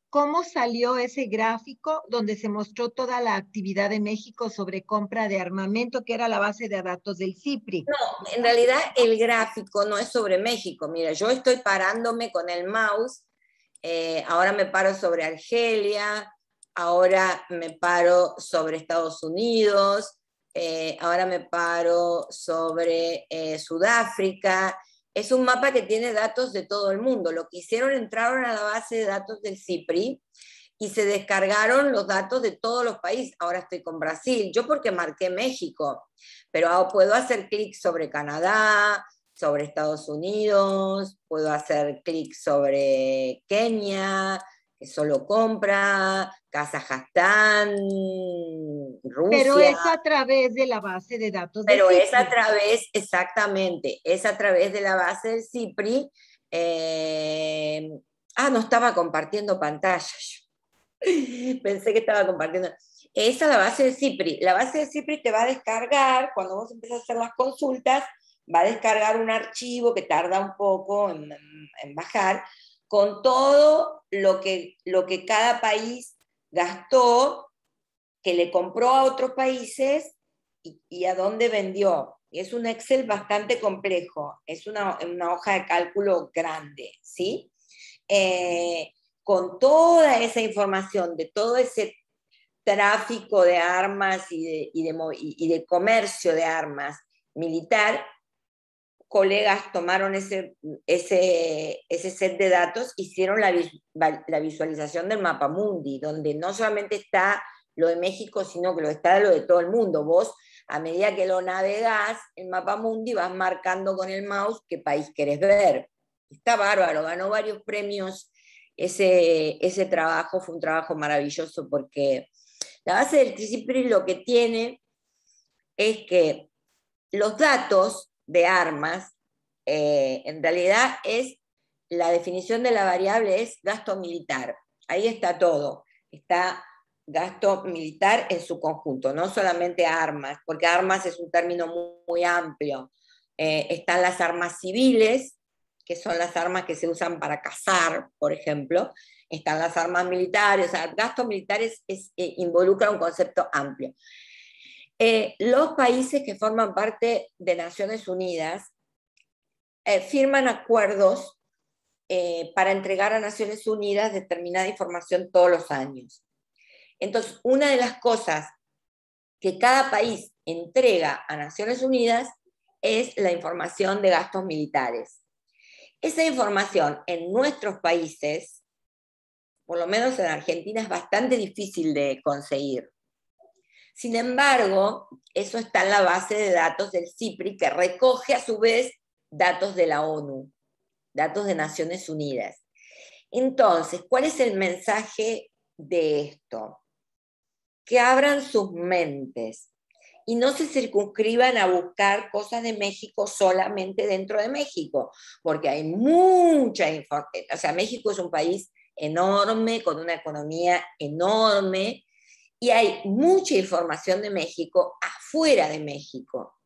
cómo salió ese gráfico donde se mostró toda la actividad de México sobre compra de armamento, que era la base de datos del CIPRI? No, en realidad el gráfico no es sobre México. Mira, yo estoy parándome con el mouse, ahora me paro sobre Argelia, ahora me paro sobre Estados Unidos, ahora me paro sobre Sudáfrica. Es un mapa que tiene datos de todo el mundo. Lo que hicieron, entraron a la base de datos del CIPRI y se descargaron los datos de todos los países. Ahora estoy con Brasil, yo porque marqué México, pero puedo hacer clic sobre Canadá, sobre Estados Unidos, puedo hacer clic sobre Kenia, que solo compra, Kazajstán, Rusia. Pero es a través de la base de datos del Pero CIPRI. es a través, exactamente, es a través de la base del CIPRI. No estaba compartiendo pantalla. Pensé que estaba compartiendo. Esa es la base del CIPRI. La base del CIPRI te va a descargar, cuando vos empezás a hacer las consultas, va a descargar un archivo que tarda un poco en bajar, con todo lo que cada país gastó, que le compró a otros países y a dónde vendió. Y es un Excel bastante complejo, es una hoja de cálculo grande, ¿sí? Con toda esa información de todo ese tráfico de armas y de comercio de armas militar, colegas tomaron ese set de datos, hicieron la visualización del mapa mundi, donde no solamente está lo de México, sino que está lo de todo el mundo. Vos, a medida que lo navegás, el mapa mundi vas marcando con el mouse qué país querés ver. Está bárbaro, ganó varios premios. Ese trabajo fue un trabajo maravilloso porque La base del CIPRI lo que tiene es que los datos de armas, en realidad la definición de la variable es gasto militar. Ahí está todo. Está gasto militar en su conjunto, no solamente armas, porque armas es un término muy, muy amplio. Están las armas civiles, que son las armas que se usan para cazar, por ejemplo. Están las armas militares, o sea, gasto militar involucra un concepto amplio. Los países que forman parte de Naciones Unidas firman acuerdos para entregar a Naciones Unidas determinada información todos los años. Entonces, una de las cosas que cada país entrega a Naciones Unidas es la información de gastos militares. Esa información en nuestros países, por lo menos en Argentina, es bastante difícil de conseguir. Sin embargo, eso está en la base de datos del CIPRI, que recoge a su vez datos de la ONU, datos de Naciones Unidas. Entonces, ¿cuál es el mensaje de esto? Que abran sus mentes y no se circunscriban a buscar cosas de México solamente dentro de México, porque hay mucha información. O sea, México es un país enorme, con una economía enorme, y hay mucha información de México afuera de México.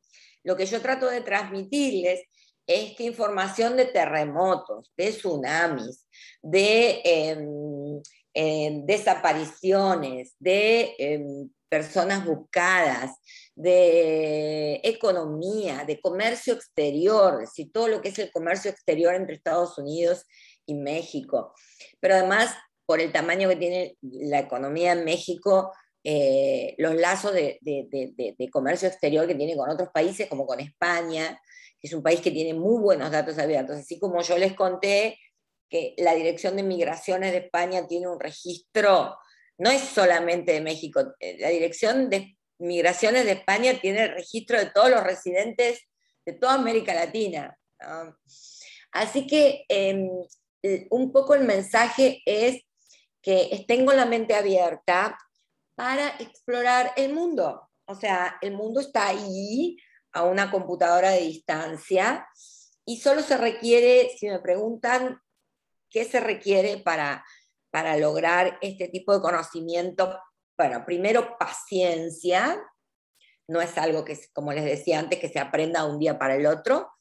Lo que yo trato de transmitirles es que información de terremotos, de tsunamis, de desapariciones, de personas buscadas, de economía, de comercio exterior, si todo lo que es el comercio exterior entre Estados Unidos y México. Pero además, por el tamaño que tiene la economía en México, los lazos de comercio exterior que tiene con otros países, como con España, que es un país que tiene muy buenos datos abiertos. Así como yo les conté que la Dirección de Migraciones de España tiene un registro, no es solamente de México, la Dirección de Migraciones de España tiene el registro de todos los residentes de toda América Latina, ¿no? Así que un poco el mensaje es que tengo la mente abierta para explorar el mundo. O sea, el mundo está ahí, a una computadora de distancia, y solo se requiere, si me preguntan qué se requiere para lograr este tipo de conocimiento, bueno, primero paciencia, no es algo que, como les decía antes, que se aprenda de un día para el otro,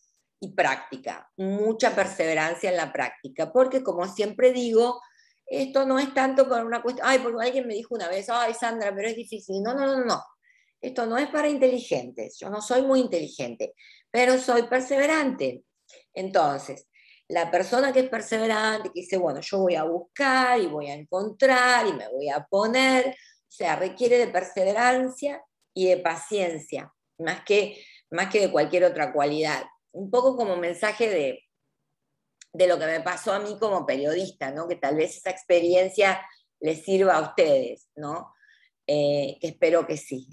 y práctica, mucha perseverancia en la práctica, porque como siempre digo, esto no es tanto por una cuestión, ay, porque alguien me dijo una vez, ay, Sandra, pero es difícil. No, no, no, no. Esto no es para inteligentes. Yo no soy muy inteligente, pero soy perseverante. Entonces, la persona que es perseverante, que dice, bueno, yo voy a buscar y voy a encontrar y me voy a poner, o sea, requiere de perseverancia y de paciencia, más que de cualquier otra cualidad. Un poco como mensaje de lo que me pasó a mí como periodista, ¿no? Que tal vez esa experiencia les sirva a ustedes, ¿no? Espero que sí.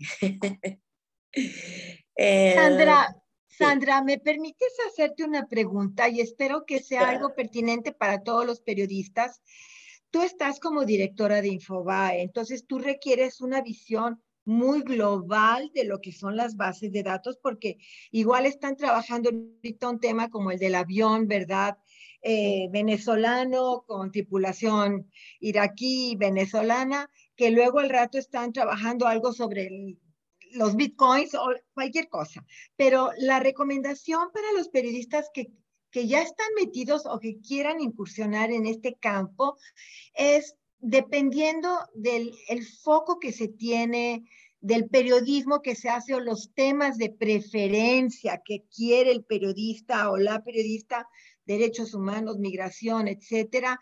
Sandra, ¿me permites hacerte una pregunta? Y espero que sea algo pertinente para todos los periodistas. Tú estás como directora de Infobae, entonces tú requieres una visión muy global de lo que son las bases de datos, porque igual están trabajando ahorita un tema como el del avión, ¿verdad? Venezolano con tripulación iraquí venezolana, que luego al rato están trabajando algo sobre los bitcoins o cualquier cosa. Pero la recomendación para los periodistas que ya están metidos o que quieran incursionar en este campo es, dependiendo del el foco que se tiene, del periodismo que se hace o los temas de preferencia que quiere el periodista o la periodista, derechos humanos, migración, etcétera,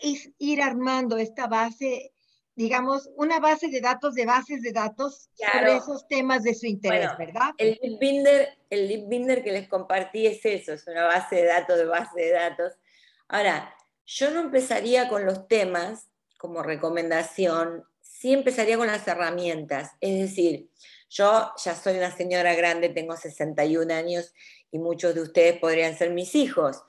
es ir armando esta base, digamos, una base de datos de bases de datos sobre Claro. esos temas de su interés, Bueno, ¿verdad? el Deep Binder que les compartí es eso, es una base de base de datos. Ahora, yo no empezaría con los temas como recomendación, sí empezaría con las herramientas. Es decir, yo ya soy una señora grande, tengo 61 años y muchos de ustedes podrían ser mis hijos.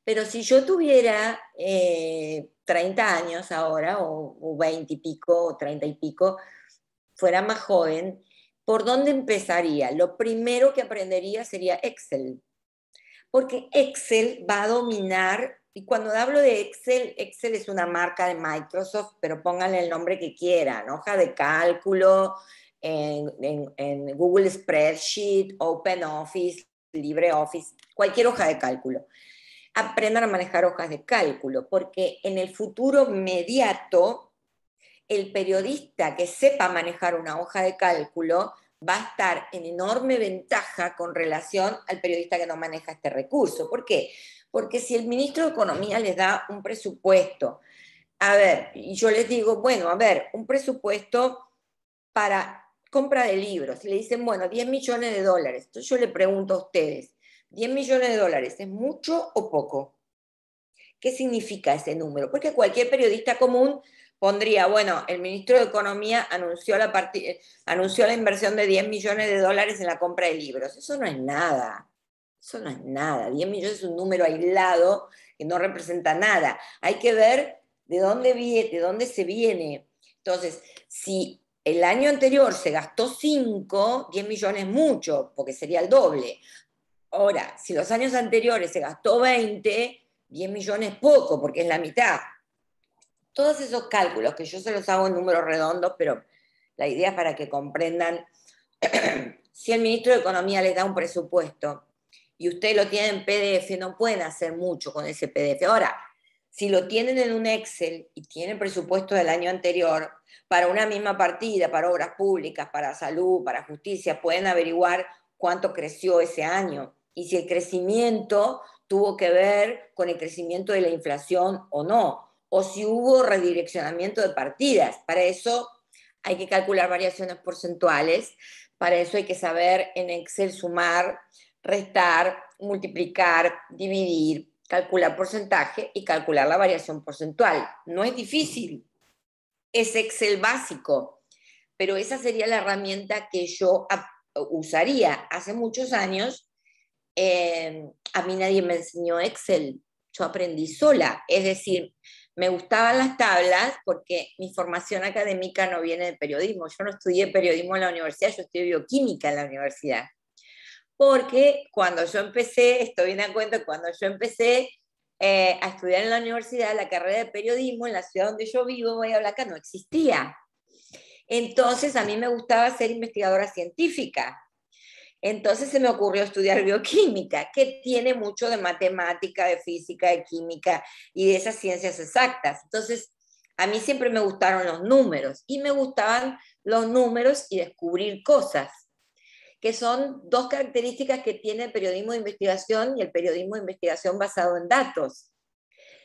Pero si yo tuviera 30 años ahora, o 20 y pico, o 30 y pico, fuera más joven, ¿por dónde empezaría? Lo primero que aprendería sería Excel, porque Excel va a dominar, y cuando hablo de Excel, Excel es una marca de Microsoft, pero pónganle el nombre que quieran, hoja de cálculo, en Google Spreadsheet, OpenOffice, LibreOffice, cualquier hoja de cálculo. Aprendan a manejar hojas de cálculo, porque en el futuro inmediato, el periodista que sepa manejar una hoja de cálculo va a estar en enorme ventaja con relación al periodista que no maneja este recurso. ¿Por qué? Porque si el ministro de Economía les da un presupuesto, a ver, y yo les digo, bueno, a ver, un presupuesto para compra de libros, y le dicen, bueno, 10 millones de dólares. Entonces yo le pregunto a ustedes, ¿10 millones de dólares es mucho o poco? ¿Qué significa ese número? Porque cualquier periodista común pondría, bueno, el ministro de Economía anunció la inversión de 10 millones de dólares en la compra de libros. Eso no es nada. Eso no es nada. 10 millones es un número aislado que no representa nada. Hay que ver de dónde se viene. Entonces, si el año anterior se gastó 5, 10 millones es mucho, porque sería el doble. Ahora, si los años anteriores se gastó 20, 10 millones es poco, porque es la mitad. Todos esos cálculos, que yo se los hago en números redondos, pero la idea es para que comprendan, si el ministro de Economía les da un presupuesto y usted lo tiene en PDF, no pueden hacer mucho con ese PDF. Ahora, si lo tienen en un Excel y tienen presupuesto del año anterior, para una misma partida, para obras públicas, para salud, para justicia, pueden averiguar cuánto creció ese año y si el crecimiento tuvo que ver con el crecimiento de la inflación o no, o si hubo redireccionamiento de partidas. Para eso hay que calcular variaciones porcentuales, para eso hay que saber en Excel sumar, restar, multiplicar, dividir, calcular porcentaje y calcular la variación porcentual. No es difícil, es Excel básico, pero esa sería la herramienta que yo usaría. Hace muchos años a mí nadie me enseñó Excel, yo aprendí sola, es decir, me gustaban las tablas porque mi formación académica no viene de periodismo, yo no estudié periodismo en la universidad, yo estudié bioquímica en la universidad, porque cuando yo empecé, estoy bien a cuenta, cuando yo empecé a estudiar en la universidad, la carrera de periodismo en la ciudad donde yo vivo, Bahía Blanca, no existía. Entonces a mí me gustaba ser investigadora científica. Entonces se me ocurrió estudiar bioquímica, que tiene mucho de matemática, de física, de química y de esas ciencias exactas. Entonces, a mí siempre me gustaron los números y me gustaban los números y descubrir cosas, que son dos características que tiene el periodismo de investigación y el periodismo de investigación basado en datos.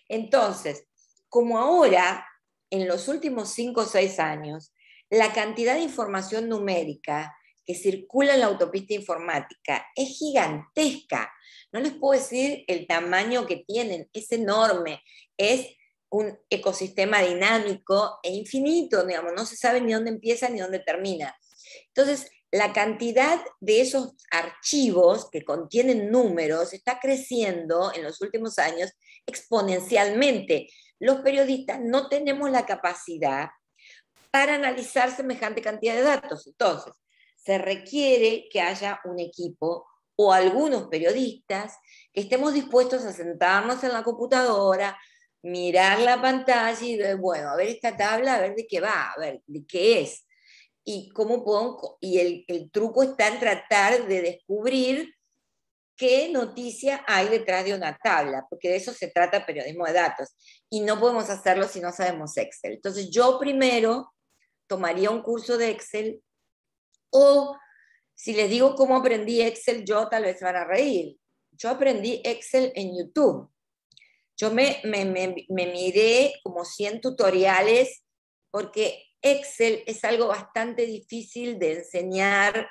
Entonces, como ahora, en los últimos 5 o 6 años, la cantidad de información numérica que circula en la autopista informática es gigantesca. No les puedo decir el tamaño que tienen, es enorme, es un ecosistema dinámico e infinito, digamos, no se sabe ni dónde empieza ni dónde termina. Entonces, la cantidad de esos archivos que contienen números está creciendo en los últimos años exponencialmente. Los periodistas no tenemos la capacidad para analizar semejante cantidad de datos. Entonces, se requiere que haya un equipo o algunos periodistas que estemos dispuestos a sentarnos en la computadora, mirar la pantalla y ver, bueno, a ver esta tabla, a ver de qué va, a ver de qué es. Y, cómo puedo, y el truco está en tratar de descubrir qué noticia hay detrás de una tabla, porque de eso se trata el periodismo de datos. Y no podemos hacerlo si no sabemos Excel. Entonces yo primero tomaría un curso de Excel, o si les digo cómo aprendí Excel, yo tal vez se van a reír. Yo aprendí Excel en YouTube. Yo me miré como 100 tutoriales porque Excel es algo bastante difícil de enseñar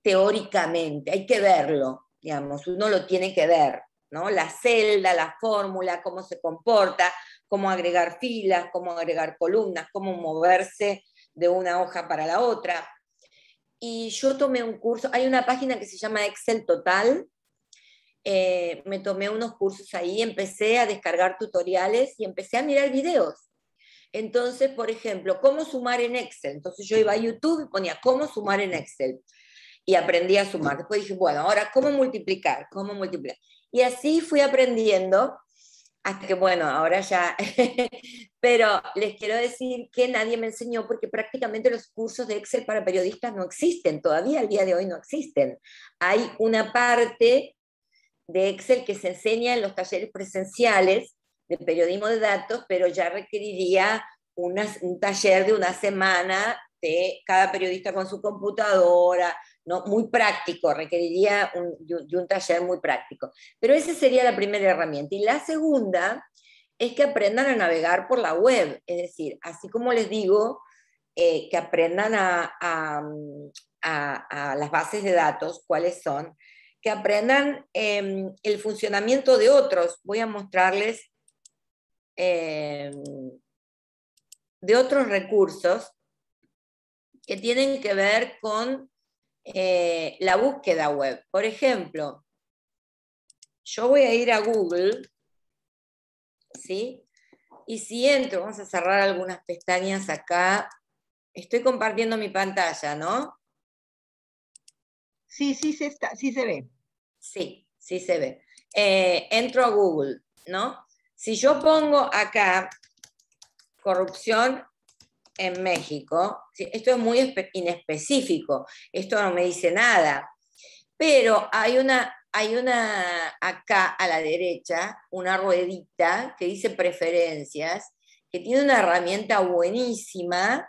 teóricamente. Hay que verlo, digamos, uno lo tiene que ver, ¿no? La celda, la fórmula, cómo se comporta, cómo agregar filas, cómo agregar columnas, cómo moverse de una hoja para la otra. Y yo tomé un curso, hay una página que se llama Excel Total, me tomé unos cursos ahí, empecé a descargar tutoriales y empecé a mirar videos. Entonces, por ejemplo, ¿cómo sumar en Excel? Entonces yo iba a YouTube y ponía ¿cómo sumar en Excel? Y aprendí a sumar. Después dije, bueno, ahora ¿cómo multiplicar? ¿Cómo multiplicar? Y así fui aprendiendo hasta que, bueno, ahora ya... Pero les quiero decir que nadie me enseñó porque prácticamente los cursos de Excel para periodistas no existen. Todavía al día de hoy no existen. Hay una parte de Excel que se enseña en los talleres presenciales de periodismo de datos, pero ya requeriría un taller de una semana de cada periodista con su computadora, ¿no? Muy práctico, requeriría de un taller muy práctico. Pero esa sería la primera herramienta. Y la segunda es que aprendan a navegar por la web, es decir, así como les digo, que aprendan a las bases de datos, cuáles son, que aprendan el funcionamiento de otros. Voy a mostrarles de otros recursos que tienen que ver con la búsqueda web. Por ejemplo, yo voy a ir a Google, ¿sí? Y si entro, vamos a cerrar algunas pestañas acá. Estoy compartiendo mi pantalla, ¿no? Sí, sí se ve. Sí, sí se ve. Entro a Google, ¿no? Si yo pongo acá corrupción en México, esto es muy inespecífico, esto no me dice nada, pero hay una acá a la derecha, una ruedita que dice preferencias, que tiene una herramienta buenísima,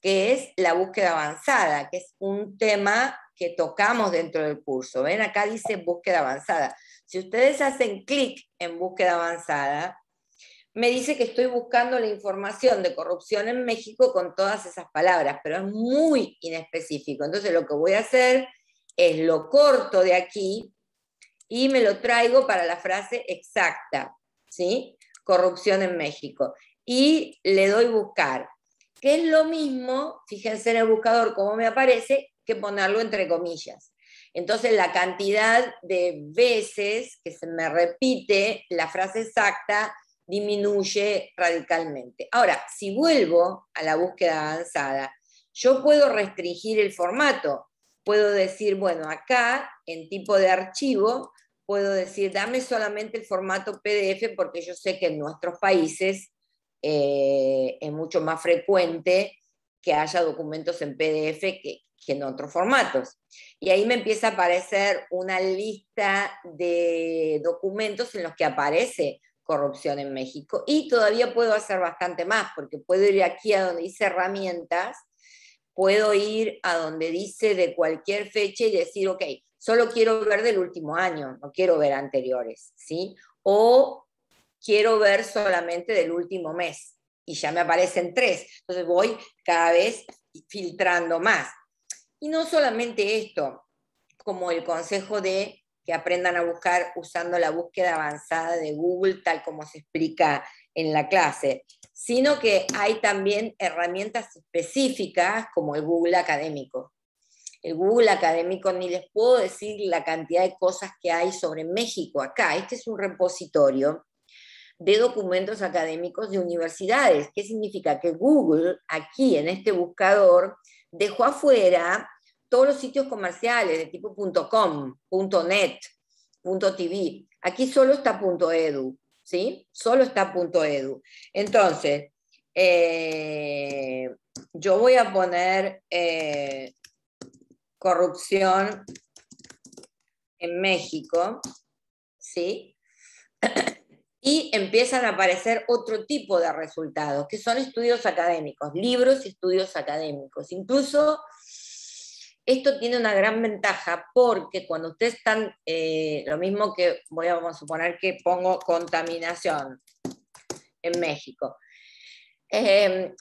que es la búsqueda avanzada, que es un tema que tocamos dentro del curso. ¿Ven? Acá dice búsqueda avanzada. Si ustedes hacen clic en búsqueda avanzada, me dice que estoy buscando la información de corrupción en México con todas esas palabras, pero es muy inespecífico. Entonces lo que voy a hacer es lo corto de aquí y me lo traigo para la frase exacta, ¿sí? Corrupción en México. Y le doy buscar, que es lo mismo, fíjense en el buscador cómo me aparece, que ponerlo entre comillas. Entonces la cantidad de veces que se me repite la frase exacta disminuye radicalmente. Ahora, si vuelvo a la búsqueda avanzada, yo puedo restringir el formato. Puedo decir, bueno, acá en tipo de archivo, puedo decir, dame solamente el formato PDF porque yo sé que en nuestros países es mucho más frecuente que haya documentos en PDF que en otros formatos. Y ahí me empieza a aparecer una lista de documentos en los que aparece corrupción en México. Y todavía puedo hacer bastante más, porque puedo ir aquí a donde dice herramientas, puedo ir a donde dice de cualquier fecha y decir, ok, solo quiero ver del último año, no quiero ver anteriores, ¿sí? O quiero ver solamente del último mes, y ya me aparecen 3. Entonces voy cada vez filtrando más. Y no solamente esto, como el consejo de que aprendan a buscar usando la búsqueda avanzada de Google, tal como se explica en la clase, sino que hay también herramientas específicas como el Google Académico. El Google Académico, ni les puedo decir la cantidad de cosas que hay sobre México acá. Este es un repositorio de documentos académicos de universidades. ¿Qué significa? Que Google, aquí en este buscador, dejó afuera todos los sitios comerciales de tipo .com, .net, .tv. Aquí solo está .edu, ¿sí? Solo está .edu. Entonces, yo voy a poner corrupción en México, ¿sí? Y empiezan a aparecer otro tipo de resultados, que son estudios académicos, libros y estudios académicos. Incluso esto tiene una gran ventaja porque cuando ustedes están, lo mismo que vamos a suponer que pongo contaminación en México.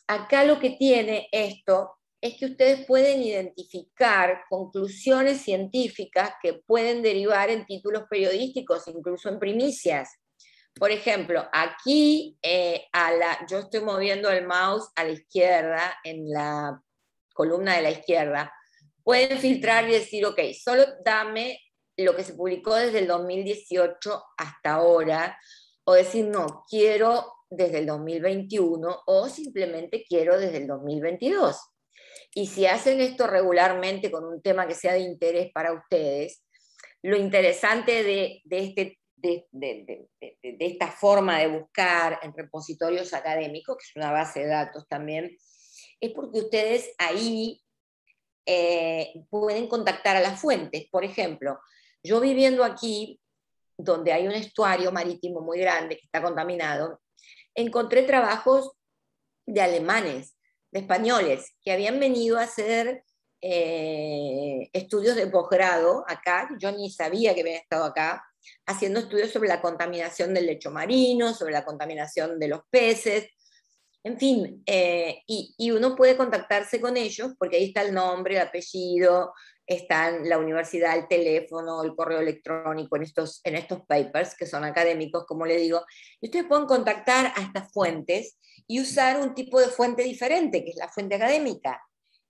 Acá lo que tiene esto es que ustedes pueden identificar conclusiones científicas que pueden derivar en títulos periodísticos, incluso en primicias. Por ejemplo, aquí yo estoy moviendo el mouse a la izquierda, en la columna de la izquierda. Pueden filtrar y decir, ok, solo dame lo que se publicó desde el 2018 hasta ahora, o decir, no, quiero desde el 2021 o simplemente quiero desde el 2022. Y si hacen esto regularmente con un tema que sea de interés para ustedes, lo interesante de esta forma de buscar en repositorios académicos, que es una base de datos también, es porque ustedes ahí pueden contactar a las fuentes. Por ejemplo, yo viviendo aquí, donde hay un estuario marítimo muy grande que está contaminado, encontré trabajos de alemanes, de españoles, que habían venido a hacer estudios de posgrado acá. Yo ni sabía que habían estado acá, haciendo estudios sobre la contaminación del lecho marino, sobre la contaminación de los peces, en fin, y uno puede contactarse con ellos porque ahí está el nombre, el apellido, está la universidad, el teléfono, el correo electrónico en estos papers que son académicos, como le digo, y ustedes pueden contactar a estas fuentes y usar un tipo de fuente diferente, que es la fuente académica,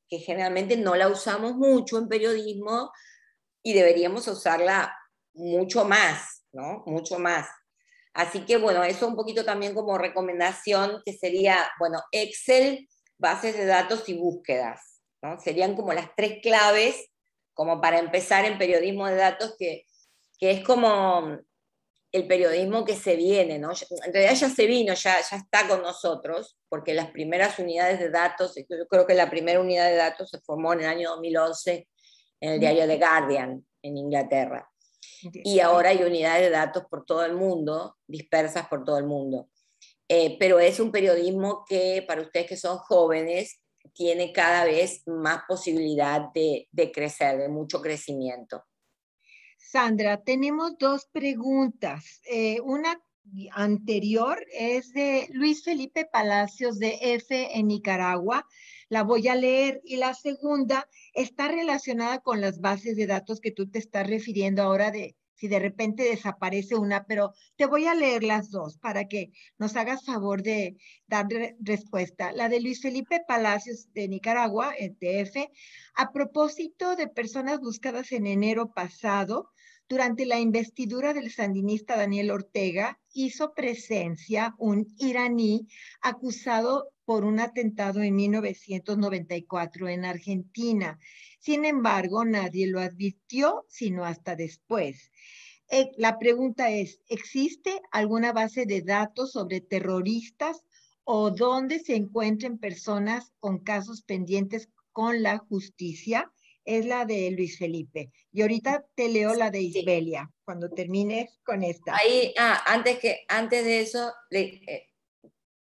que generalmente no la usamos mucho en periodismo y deberíamos usarla mucho más, ¿no? Mucho más. Así que bueno, eso un poquito también como recomendación, que sería, bueno, Excel, bases de datos y búsquedas, ¿no? Serían como las tres claves como para empezar en periodismo de datos, que es como el periodismo que se viene, ¿no? En realidad ya se vino, ya está con nosotros, porque las primeras unidades de datos, yo creo que la primera unidad de datos se formó en el año 2011 en el diario The Guardian, en Inglaterra. Y ahora hay unidades de datos por todo el mundo, dispersas por todo el mundo. Pero es un periodismo que para ustedes que son jóvenes tiene cada vez más posibilidad de crecer, de mucho crecimiento. Sandra, tenemos dos preguntas. Una anterior es de Luis Felipe Palacios de F en Nicaragua. La voy a leer. Y la segunda está relacionada con las bases de datos que tú te estás refiriendo ahora de si de repente desaparece una, pero te voy a leer las dos para que nos hagas favor de dar respuesta. La de Luis Felipe Palacios de Nicaragua, DF, a propósito de personas buscadas en enero pasado, durante la investidura del sandinista Daniel Ortega, hizo presencia un iraní acusado por un atentado en 1994 en Argentina. Sin embargo, nadie lo advirtió, sino hasta después. La pregunta es, ¿existe alguna base de datos sobre terroristas o dónde se encuentren personas con casos pendientes con la justicia? Es la de Luis Felipe. Y ahorita te leo la de Isbelia, cuando termines con esta. Ahí, antes de eso,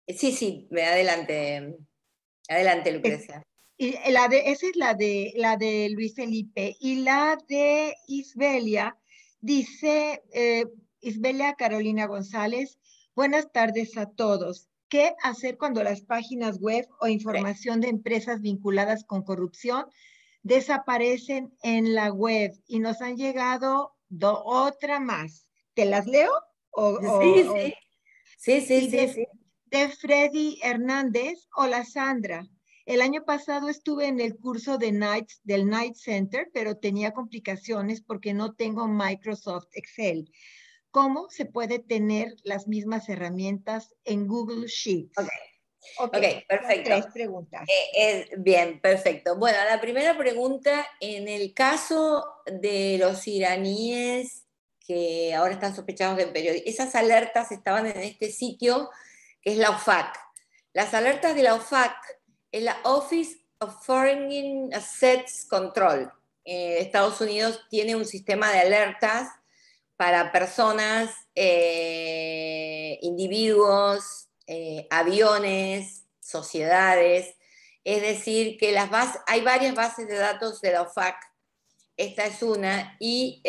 sí, adelante, Lucrecia. Esa es la de Luis Felipe. Y la de Isbelia dice, Isbelia Carolina González, buenas tardes a todos. ¿Qué hacer cuando las páginas web o información de empresas vinculadas con corrupción desaparecen en la web? Y nos han llegado otra más. ¿Te las leo? Sí. De Freddy Hernández. Hola, Sandra. El año pasado estuve en el curso del Night Center, pero tenía complicaciones porque no tengo Microsoft Excel. ¿Cómo se puede tener las mismas herramientas en Google Sheets? Ok, perfecto. Tres preguntas. Bien, perfecto. Bueno, la primera pregunta, en el caso de los iraníes que ahora están sospechados de periodismo, esas alertas estaban en este sitio que es la OFAC. Las alertas de la OFAC es la Office of Foreign Assets Control. Estados Unidos tiene un sistema de alertas para personas, individuos, aviones, sociedades. Es decir, que hay varias bases de datos de la OFAC. Esta es una. Y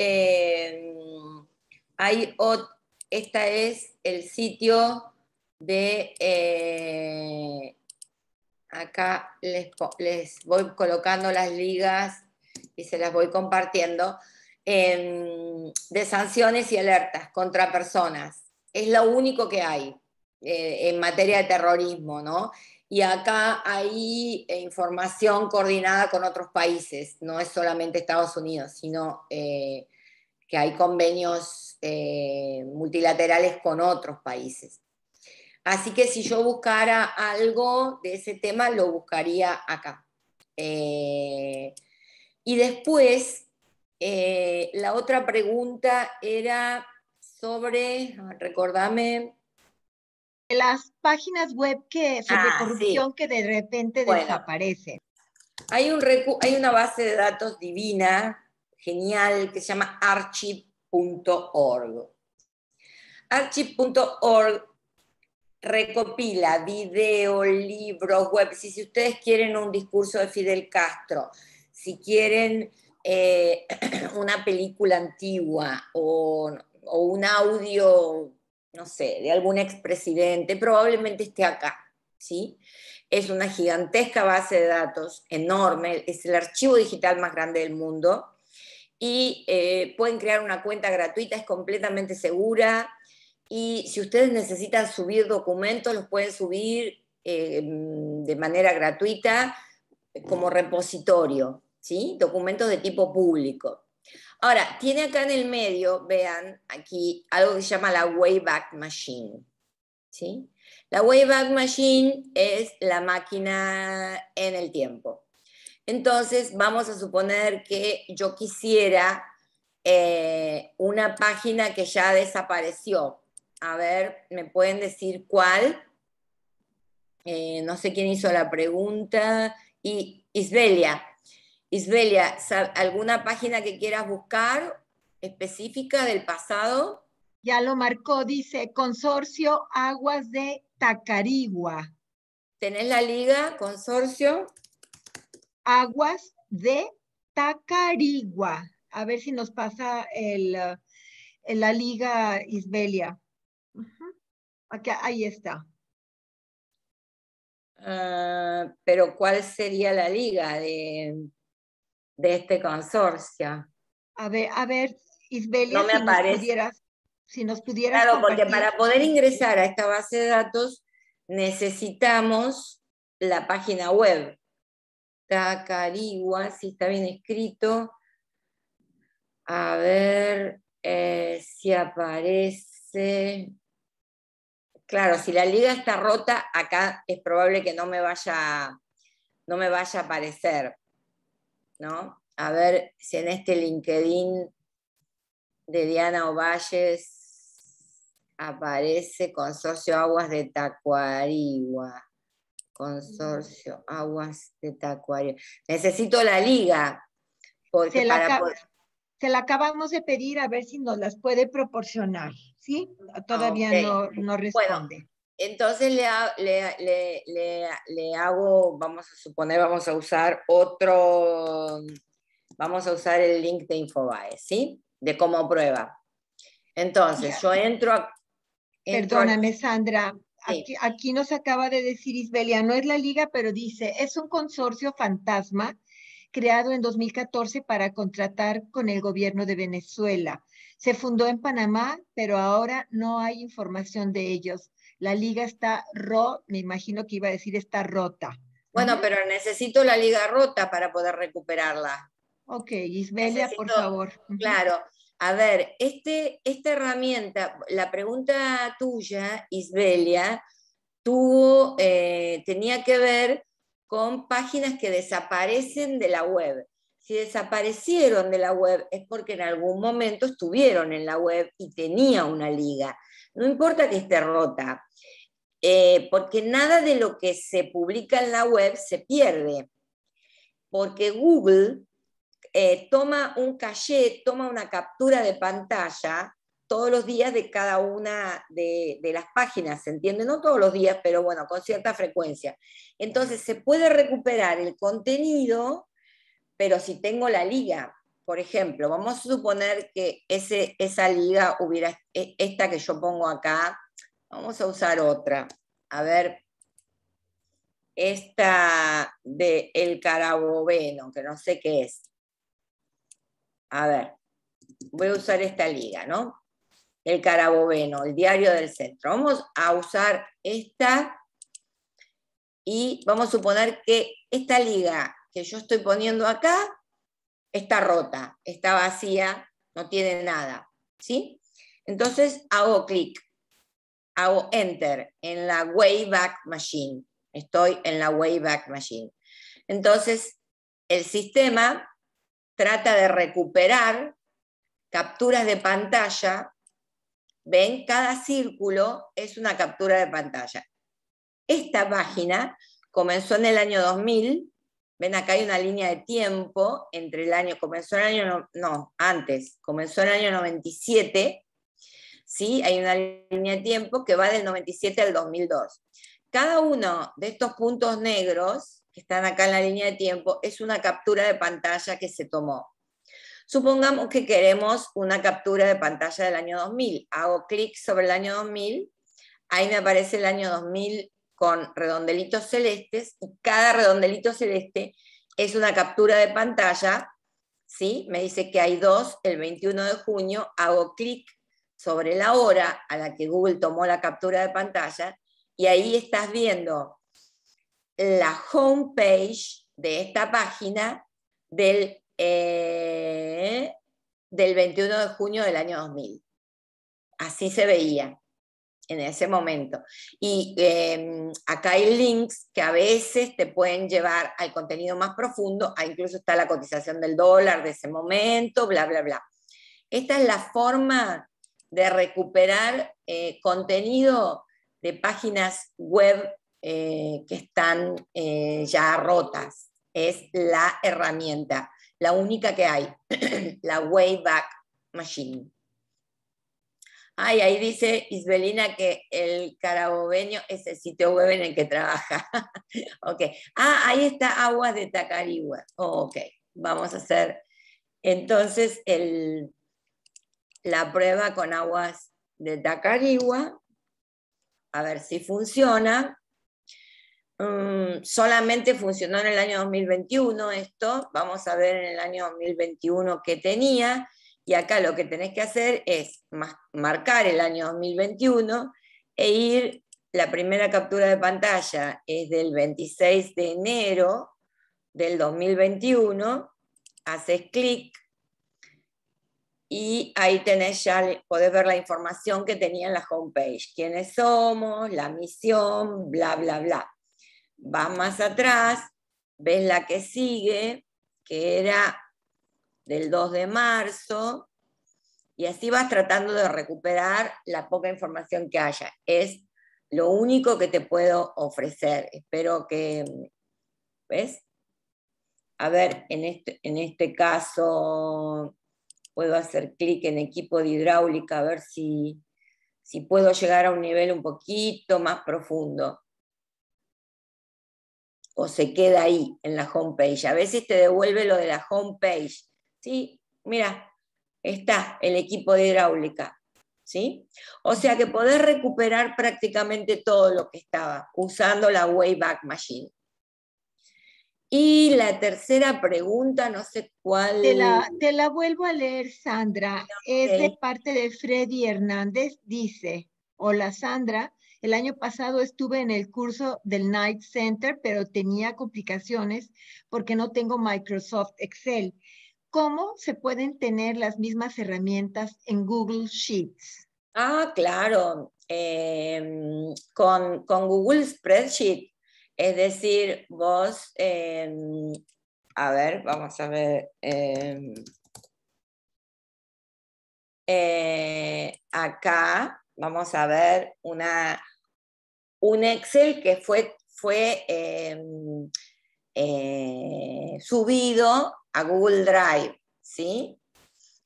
este es el sitio de... acá les voy colocando las ligas y se las voy compartiendo, de sanciones y alertas contra personas. Es lo único que hay en materia de terrorismo, ¿no? Y acá hay información coordinada con otros países, no es solamente Estados Unidos, sino que hay convenios multilaterales con otros países. Así que si yo buscara algo de ese tema, lo buscaría acá. Y después, la otra pregunta era sobre, recordame. Las páginas web sobre Sí. corrupción que de repente Bueno, desaparecen. hay una base de datos divina, genial, que se llama archive.org. Archive.org recopila video, libros, web. Si ustedes quieren un discurso de Fidel Castro, si quieren una película antigua o un audio, no sé, de algún expresidente, probablemente esté acá, ¿sí? Es una gigantesca base de datos, enorme, es el archivo digital más grande del mundo y pueden crear una cuenta gratuita, es completamente segura. Y si ustedes necesitan subir documentos, los pueden subir de manera gratuita como repositorio, ¿sí? Documentos de tipo público. Ahora, tiene acá en el medio, vean, aquí algo que se llama la Wayback Machine, ¿sí? La Wayback Machine es la máquina en el tiempo. Entonces, vamos a suponer que yo quisiera una página que ya desapareció. A ver, ¿me pueden decir cuál? No sé quién hizo la pregunta. Y Isbelia, ¿alguna página que quieras buscar específica del pasado? Ya lo marcó, dice Consorcio Aguas de Tacarigua. ¿Tenés la liga, consorcio? Aguas de Tacarigua. A ver si nos pasa la liga Isbelia. Aquí, ahí está. Pero ¿cuál sería la liga de este consorcio? A ver, Isbelia, No me aparece. si nos pudieras Claro, porque compartir. para poder ingresar a esta base de datos necesitamos la página web. Tacarigua, si está bien escrito. A ver si aparece. Claro, si la liga está rota, acá es probable que no me vaya a aparecer, ¿no? A ver si en este LinkedIn de Diana Ovalles aparece Consorcio Aguas de Tacuarigua. Consorcio Aguas de Tacuarigua. Necesito la liga, porque Se la acabamos de pedir a ver si nos las puede proporcionar, ¿sí? Todavía Okay. no responde. Bueno, entonces le hago, vamos a suponer, vamos a usar el link de Infobae, ¿sí? De como prueba. Entonces, yo entro Perdóname, Sandra. Sí. Aquí nos acaba de decir Isbelia, no es la liga, pero dice, es un consorcio fantasma creado en 2014 para contratar con el gobierno de Venezuela. Se fundó en Panamá, pero ahora no hay información de ellos. La liga me imagino que iba a decir está rota. Bueno, pero necesito la liga rota para poder recuperarla. Ok, Isbelia, por favor. Claro. A ver, esta herramienta, la pregunta tuya, Isbelia, tenía que ver con páginas que desaparecen de la web. Si desaparecieron de la web es porque en algún momento estuvieron en la web y tenía una liga. No importa que esté rota, porque nada de lo que se publica en la web se pierde, porque Google toma un caché, toma una captura de pantalla todos los días de cada una de las páginas, ¿se entiende? No todos los días, pero bueno, con cierta frecuencia. Entonces se puede recuperar el contenido, pero si tengo la liga, por ejemplo, vamos a suponer que esa liga hubiera, esta que yo pongo acá, vamos a usar otra. A ver, esta de El Caraboveno, que no sé qué es. A ver, voy a usar esta liga, ¿no? El Caraboveno, el Diario del Centro. Vamos a usar esta y vamos a suponer que esta liga que yo estoy poniendo acá está rota, está vacía, no tiene nada, ¿sí? Entonces hago clic. hago Enter en la Wayback Machine. Estoy en la Wayback Machine. Entonces, el sistema trata de recuperar capturas de pantalla. ¿Ven? Cada círculo es una captura de pantalla. Esta página comenzó en el año 2000. Ven, acá hay una línea de tiempo entre el año, comenzó en el año, no, antes, comenzó en el año 97, ¿sí? Hay una línea de tiempo que va del 97 al 2002. Cada uno de estos puntos negros que están acá en la línea de tiempo es una captura de pantalla que se tomó. Supongamos que queremos una captura de pantalla del año 2000. Hago clic sobre el año 2000, ahí me aparece el año 2000 con redondelitos celestes, y cada redondelito celeste es una captura de pantalla, ¿sí? Me dice que hay dos, el 21 de junio, hago clic sobre la hora a la que Google tomó la captura de pantalla, y ahí estás viendo la homepage de esta página del 21 de junio del año 2000. Así se veía en ese momento. Y acá hay links que a veces te pueden llevar al contenido más profundo, incluso está la cotización del dólar de ese momento, bla, bla, bla. Esta es la forma de recuperar contenido de páginas web que están ya rotas. Es la herramienta, la única que hay, la Wayback Machine. Ay, ahí dice Isbelina que el Carabobeño es el sitio web en el que trabaja. Ok. Ahí está Aguas de Tacarigua. Ok, vamos a hacer entonces la prueba con Aguas de Tacarigua. A ver si funciona. Solamente funcionó en el año 2021 esto. Vamos a ver en el año 2021 qué tenía. Y acá lo que tenés que hacer es marcar el año 2021 e ir, la primera captura de pantalla es del 26 de enero del 2021, haces clic y ahí tenés ya, podés ver la información que tenía en la homepage. Quiénes somos, la misión, bla, bla, bla. Vas más atrás, ves la que sigue, que era del 2 de marzo, y así vas tratando de recuperar la poca información que haya. Es lo único que te puedo ofrecer. Espero que, ¿ves? A ver, en este caso puedo hacer clic en equipo de hidráulica, a ver si puedo llegar a un nivel un poquito más profundo. O se queda ahí en la homepage. A veces te devuelve lo de la homepage. ¿Sí? Mira, está el equipo de hidráulica. ¿Sí? O sea que podés recuperar prácticamente todo lo que estaba usando la Wayback Machine. Y la tercera pregunta, no sé cuál. Te la vuelvo a leer, Sandra. Okay. Es de parte de Freddy Hernández. Dice, hola Sandra, el año pasado estuve en el curso del Knight Center, pero tenía complicaciones porque no tengo Microsoft Excel. ¿Cómo se pueden tener las mismas herramientas en Google Sheets? Claro. Con Google Spreadsheet. Es decir, vos, a ver, vamos a ver. Acá vamos a ver un Excel que fue subido a Google Drive, ¿sí?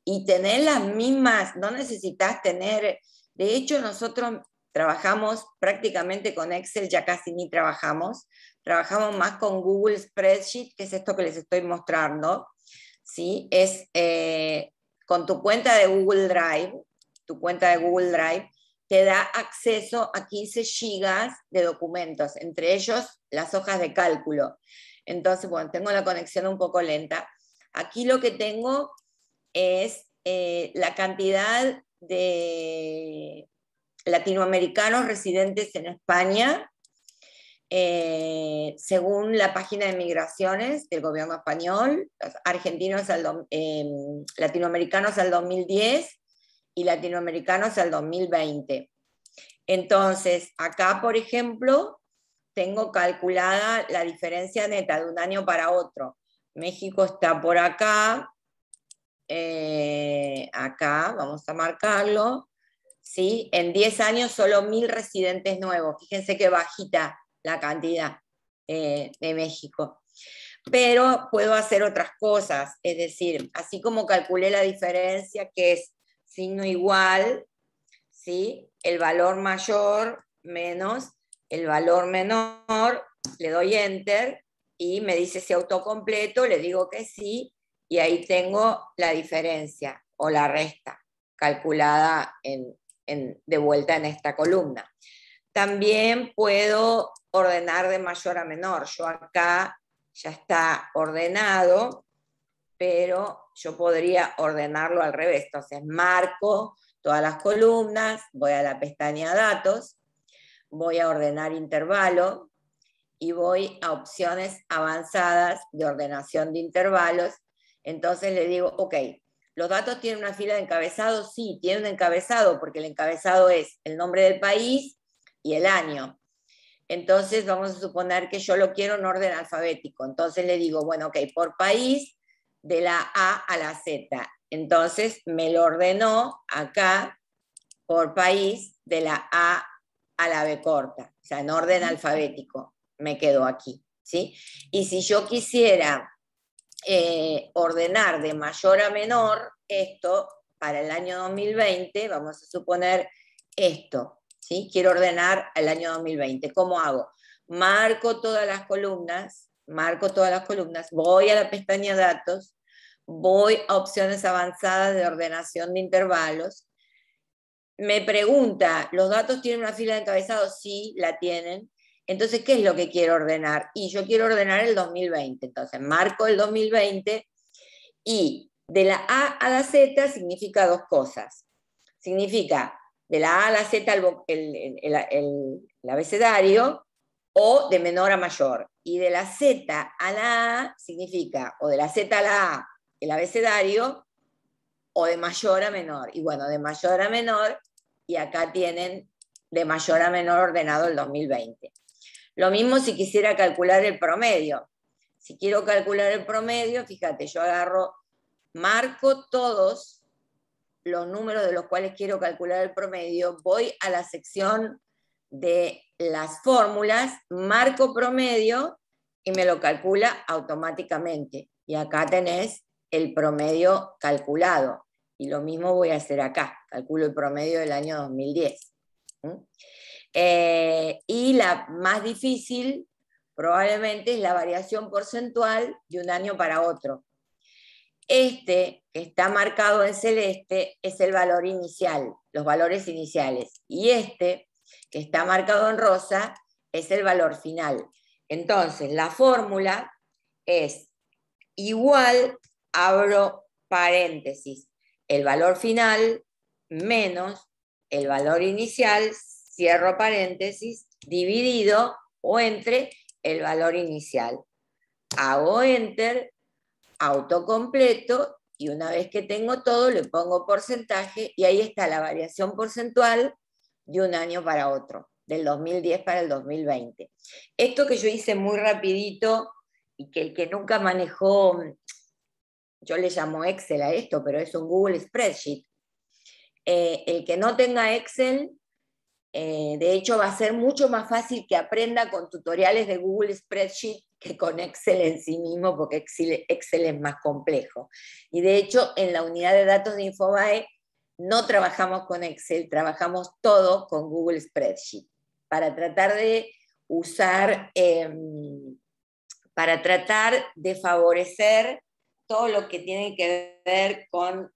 Y tener las mismas, no necesitas tener, de hecho nosotros trabajamos prácticamente con Excel, ya casi ni trabajamos más con Google Spreadsheet, que es esto que les estoy mostrando, ¿sí? Es con tu cuenta de Google Drive, te da acceso a 15 gigas de documentos, entre ellos las hojas de cálculo. Entonces, bueno, tengo la conexión un poco lenta. Aquí lo que tengo es la cantidad de latinoamericanos residentes en España, según la página de migraciones del gobierno español, argentinos latinoamericanos al 2010 y latinoamericanos al 2020. Entonces, acá, por ejemplo, tengo calculada la diferencia neta de un año para otro. México está por acá, acá, vamos a marcarlo, ¿sí? En 10 años solo 1000 residentes nuevos. Fíjense qué bajita la cantidad de México. Pero puedo hacer otras cosas, es decir, así como calculé la diferencia, que es signo igual, ¿sí? El valor mayor menos el valor menor, le doy enter y me dice si autocompleto, le digo que sí, y ahí tengo la diferencia o la resta calculada de vuelta en esta columna. También puedo ordenar de mayor a menor. Yo acá ya está ordenado, pero yo podría ordenarlo al revés. Entonces marco todas las columnas, voy a la pestaña datos, voy a ordenar intervalo y voy a opciones avanzadas de ordenación de intervalos. Entonces le digo, ok, ¿los datos tienen una fila de encabezado? Sí, tienen un encabezado, porque el encabezado es el nombre del país y el año. Entonces vamos a suponer que yo lo quiero en orden alfabético. Entonces le digo, bueno, ok, por país, de la A a la Z. Entonces me lo ordenó acá por país, de la A a la B corta, o sea, en orden alfabético, me quedo aquí, ¿sí? Y si yo quisiera ordenar de mayor a menor, esto para el año 2020, vamos a suponer esto, ¿sí? Quiero ordenar al año 2020, ¿cómo hago? Marco todas las columnas, voy a la pestaña datos, voy a opciones avanzadas de ordenación de intervalos, me pregunta, ¿los datos tienen una fila de encabezados? Sí, la tienen. Entonces, ¿qué es lo que quiero ordenar? Y yo quiero ordenar el 2020. Entonces, marco el 2020 y de la A a la Z significa dos cosas. Significa de la A a la Z el abecedario o de menor a mayor. Y de la Z a la A significa, o de la Z a la A, el abecedario, o de mayor a menor. Y bueno, de mayor a menor, y acá tienen de mayor a menor ordenado el 2020. Lo mismo si quisiera calcular el promedio. Si quiero calcular el promedio, fíjate, yo agarro, marco todos los números de los cuales quiero calcular el promedio, voy a la sección de las fórmulas, marco promedio y me lo calcula automáticamente. Y acá tenés el promedio calculado. Y lo mismo voy a hacer acá, calculo el promedio del año 2010. Y la más difícil probablemente es la variación porcentual de un año para otro. Este que está marcado en celeste es el valor inicial, los valores iniciales. Y este que está marcado en rosa es el valor final. Entonces, la fórmula es igual, abro paréntesis, el valor final menos el valor inicial, cierro paréntesis, dividido o entre el valor inicial. Hago enter, autocompleto, y una vez que tengo todo, le pongo porcentaje, y ahí está la variación porcentual de un año para otro, del 2010 para el 2020. Esto que yo hice muy rapidito, y que el que nunca manejó, yo le llamo Excel a esto, pero es un Google Spreadsheet. El que no tenga Excel, de hecho va a ser mucho más fácil que aprenda con tutoriales de Google Spreadsheet que con Excel en sí mismo, porque Excel es más complejo. Y de hecho, en la unidad de datos de Infobae no trabajamos con Excel, trabajamos todo con Google Spreadsheet, para tratar de usar, para tratar de favorecer todo lo que tiene que ver con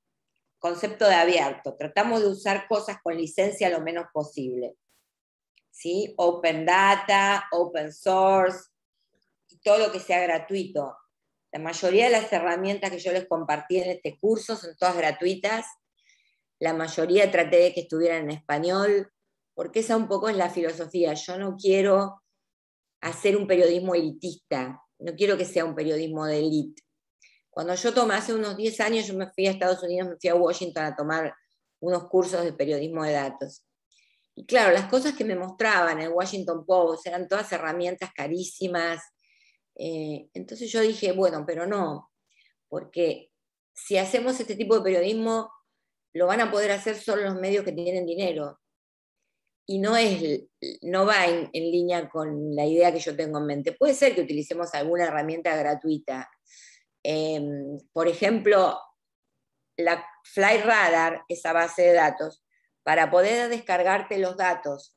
concepto de abierto. Tratamos de usar cosas con licencia lo menos posible, ¿sí? Open data, open source, todo lo que sea gratuito. La mayoría de las herramientas que yo les compartí en este curso son todas gratuitas. La mayoría traté de que estuvieran en español, porque esa un poco es la filosofía. Yo no quiero hacer un periodismo elitista, no quiero que sea un periodismo de élite. Cuando yo tomé hace unos 10 años, yo me fui a Estados Unidos, me fui a Washington a tomar unos cursos de periodismo de datos. Y claro, las cosas que me mostraban en Washington Post eran todas herramientas carísimas. Entonces yo dije, bueno, pero no, porque si hacemos este tipo de periodismo, lo van a poder hacer solo los medios que tienen dinero. Y no va en línea con la idea que yo tengo en mente. Puede ser que utilicemos alguna herramienta gratuita. Por ejemplo, la Flight Radar, esa base de datos, para poder descargarte los datos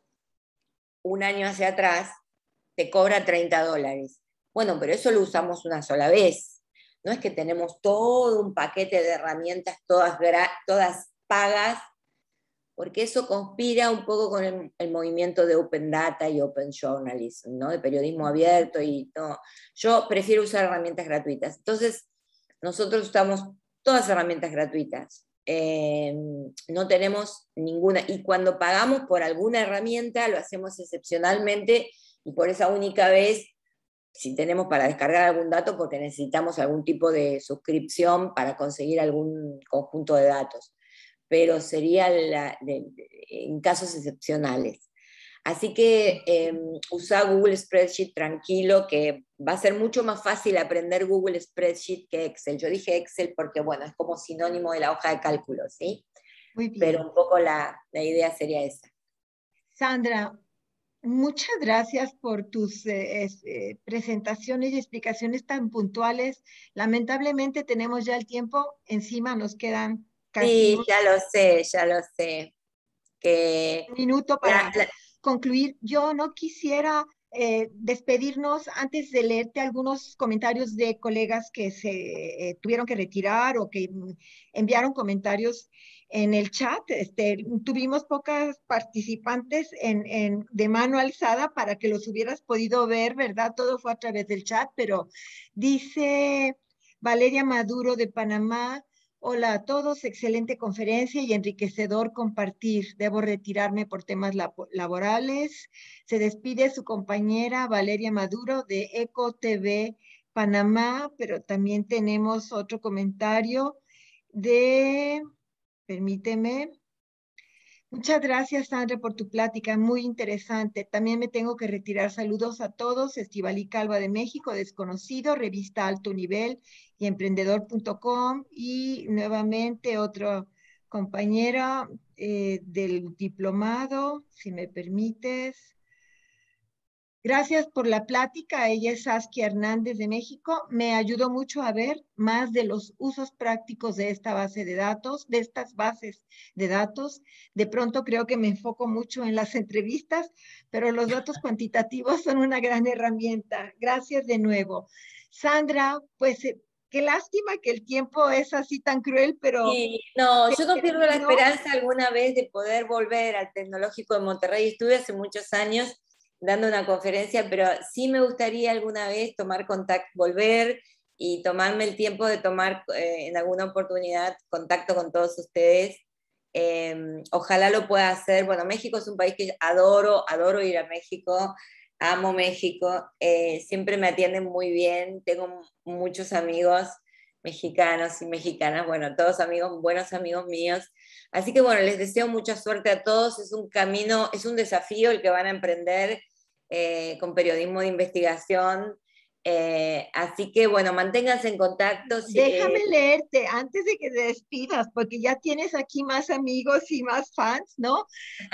un año hacia atrás, te cobra $30. Bueno, pero eso lo usamos una sola vez. No es que tenemos todo un paquete de herramientas todas pagas, porque eso conspira un poco con el movimiento de Open Data y Open Journalism, ¿no? De periodismo abierto. Yo prefiero usar herramientas gratuitas. Entonces, nosotros usamos todas herramientas gratuitas. No tenemos ninguna, y cuando pagamos por alguna herramienta lo hacemos excepcionalmente y por esa única vez, si tenemos para descargar algún dato, porque necesitamos algún tipo de suscripción para conseguir algún conjunto de datos, pero sería en casos excepcionales. Así que usa Google Spreadsheet tranquilo, que va a ser mucho más fácil aprender Google Spreadsheet que Excel. Yo dije Excel porque, bueno, es como sinónimo de la hoja de cálculo, ¿sí? Muy bien. Pero un poco la idea sería esa. Sandra, muchas gracias por tus presentaciones y explicaciones tan puntuales. Lamentablemente tenemos ya el tiempo encima, nos quedan casi Sí, ya lo sé. Que un minuto para concluir. Yo no quisiera despedirnos antes de leerte algunos comentarios de colegas que se tuvieron que retirar o que enviaron comentarios en el chat. Tuvimos pocas participantes de mano alzada para que los hubieras podido ver, ¿verdad? Todo fue a través del chat, pero dice Valeria Maduro de Panamá: hola a todos, excelente conferencia y enriquecedor compartir. Debo retirarme por temas laborales. Se despide su compañera Valeria Maduro de Eco TV Panamá, pero también tenemos otro comentario permíteme. Muchas gracias, Sandra, por tu plática, muy interesante. También me tengo que retirar. Saludos a todos. Estivali Calva de México, Desconocido, Revista Alto Nivel y Emprendedor.com. Y nuevamente otra compañera del diplomado, si me permites. Gracias por la plática. Ella es Saskia Hernández de México. Me ayudó mucho a ver más de los usos prácticos de esta base de datos, de estas bases de datos. De pronto creo que me enfoco mucho en las entrevistas, pero los datos cuantitativos son una gran herramienta. Gracias de nuevo. Sandra, pues qué lástima que el tiempo es así tan cruel, pero... Sí, no, yo no pierdo la esperanza alguna vez de poder volver al Tecnológico de Monterrey. Estuve hace muchos años dando una conferencia, pero sí me gustaría alguna vez tomar contacto, volver y tomarme el tiempo de tomar en alguna oportunidad contacto con todos ustedes. Ojalá lo pueda hacer. Bueno, México es un país que adoro ir a México, amo México, siempre me atienden muy bien, tengo muchos amigos mexicanos y mexicanas, bueno, todos amigos, buenos amigos míos. Así que bueno, les deseo mucha suerte a todos, es un camino, es un desafío el que van a emprender con periodismo de investigación. Así que bueno, manténganse en contacto. Déjame leerte antes de que te despidas, porque ya tienes aquí más amigos y más fans, ¿no?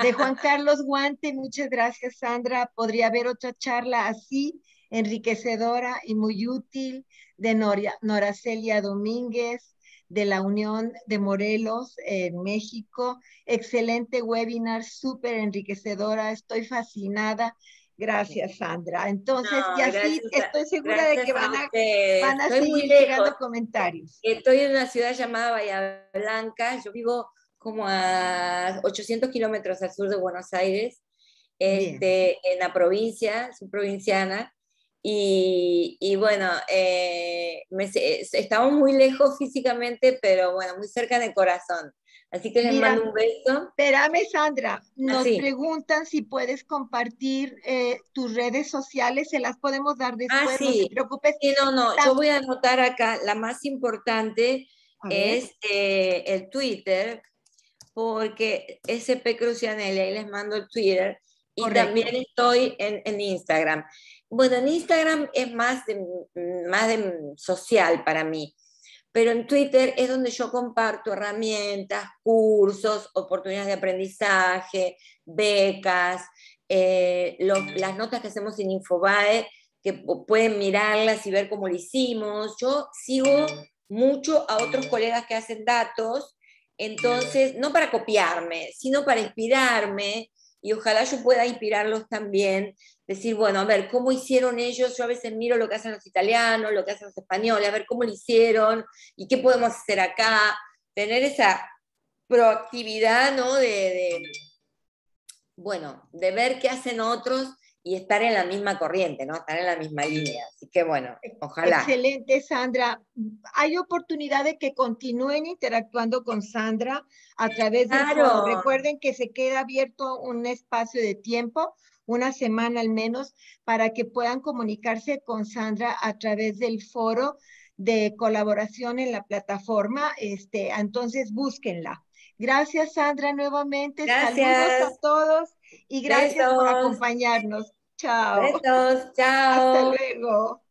De Juan Carlos Guante, muchas gracias, Sandra. Podría haber otra charla así, enriquecedora y muy útil, de Noracelia Domínguez, de la Unión de Morelos en México. Excelente webinar, súper enriquecedora, estoy fascinada. Gracias, Sandra. Entonces, No, ya sí, estoy segura de que van a Estoy muy seguir lejos. llegando comentarios. Estoy en una ciudad llamada Bahía Blanca. Yo vivo como a 800 kilómetros al sur de Buenos Aires, en la provincia, soy provinciana. Y bueno, estamos muy lejos físicamente, pero bueno, muy cerca de corazón. Así que les mando un beso. Espérame, Sandra, nos Así. preguntan si puedes compartir tus redes sociales, se las podemos dar después, no te preocupes. Sí, no, yo voy a anotar acá, la más importante es el Twitter, porque SP Crucianelli, ahí les mando el Twitter, y Correcto. también estoy en Instagram. Bueno, en Instagram es más de social para mí, pero en Twitter es donde yo comparto herramientas, cursos, oportunidades de aprendizaje, becas, las notas que hacemos en Infobae, que pueden mirarlas y ver cómo lo hicimos. Yo sigo mucho a otros colegas que hacen datos, entonces, no para copiarme, sino para inspirarme, y ojalá yo pueda inspirarlos también, decir, bueno, a ver, ¿cómo hicieron ellos? Yo a veces miro lo que hacen los italianos, lo que hacen los españoles, a ver cómo lo hicieron y qué podemos hacer acá, tener esa proactividad, ¿no? Bueno, de ver qué hacen otros y estar en la misma corriente, ¿no? Estar en la misma línea. Así que bueno, ojalá. Excelente, Sandra. Hay oportunidad de que continúen interactuando con Sandra a través del foro. Claro. Recuerden que se queda abierto un espacio de tiempo, una semana al menos, para que puedan comunicarse con Sandra a través del foro de colaboración en la plataforma. Entonces, búsquenla. Gracias, Sandra, nuevamente. Saludos a Gracias. todos y gracias por Besos. acompañarnos. Chao. Besos. Hasta Chao. luego.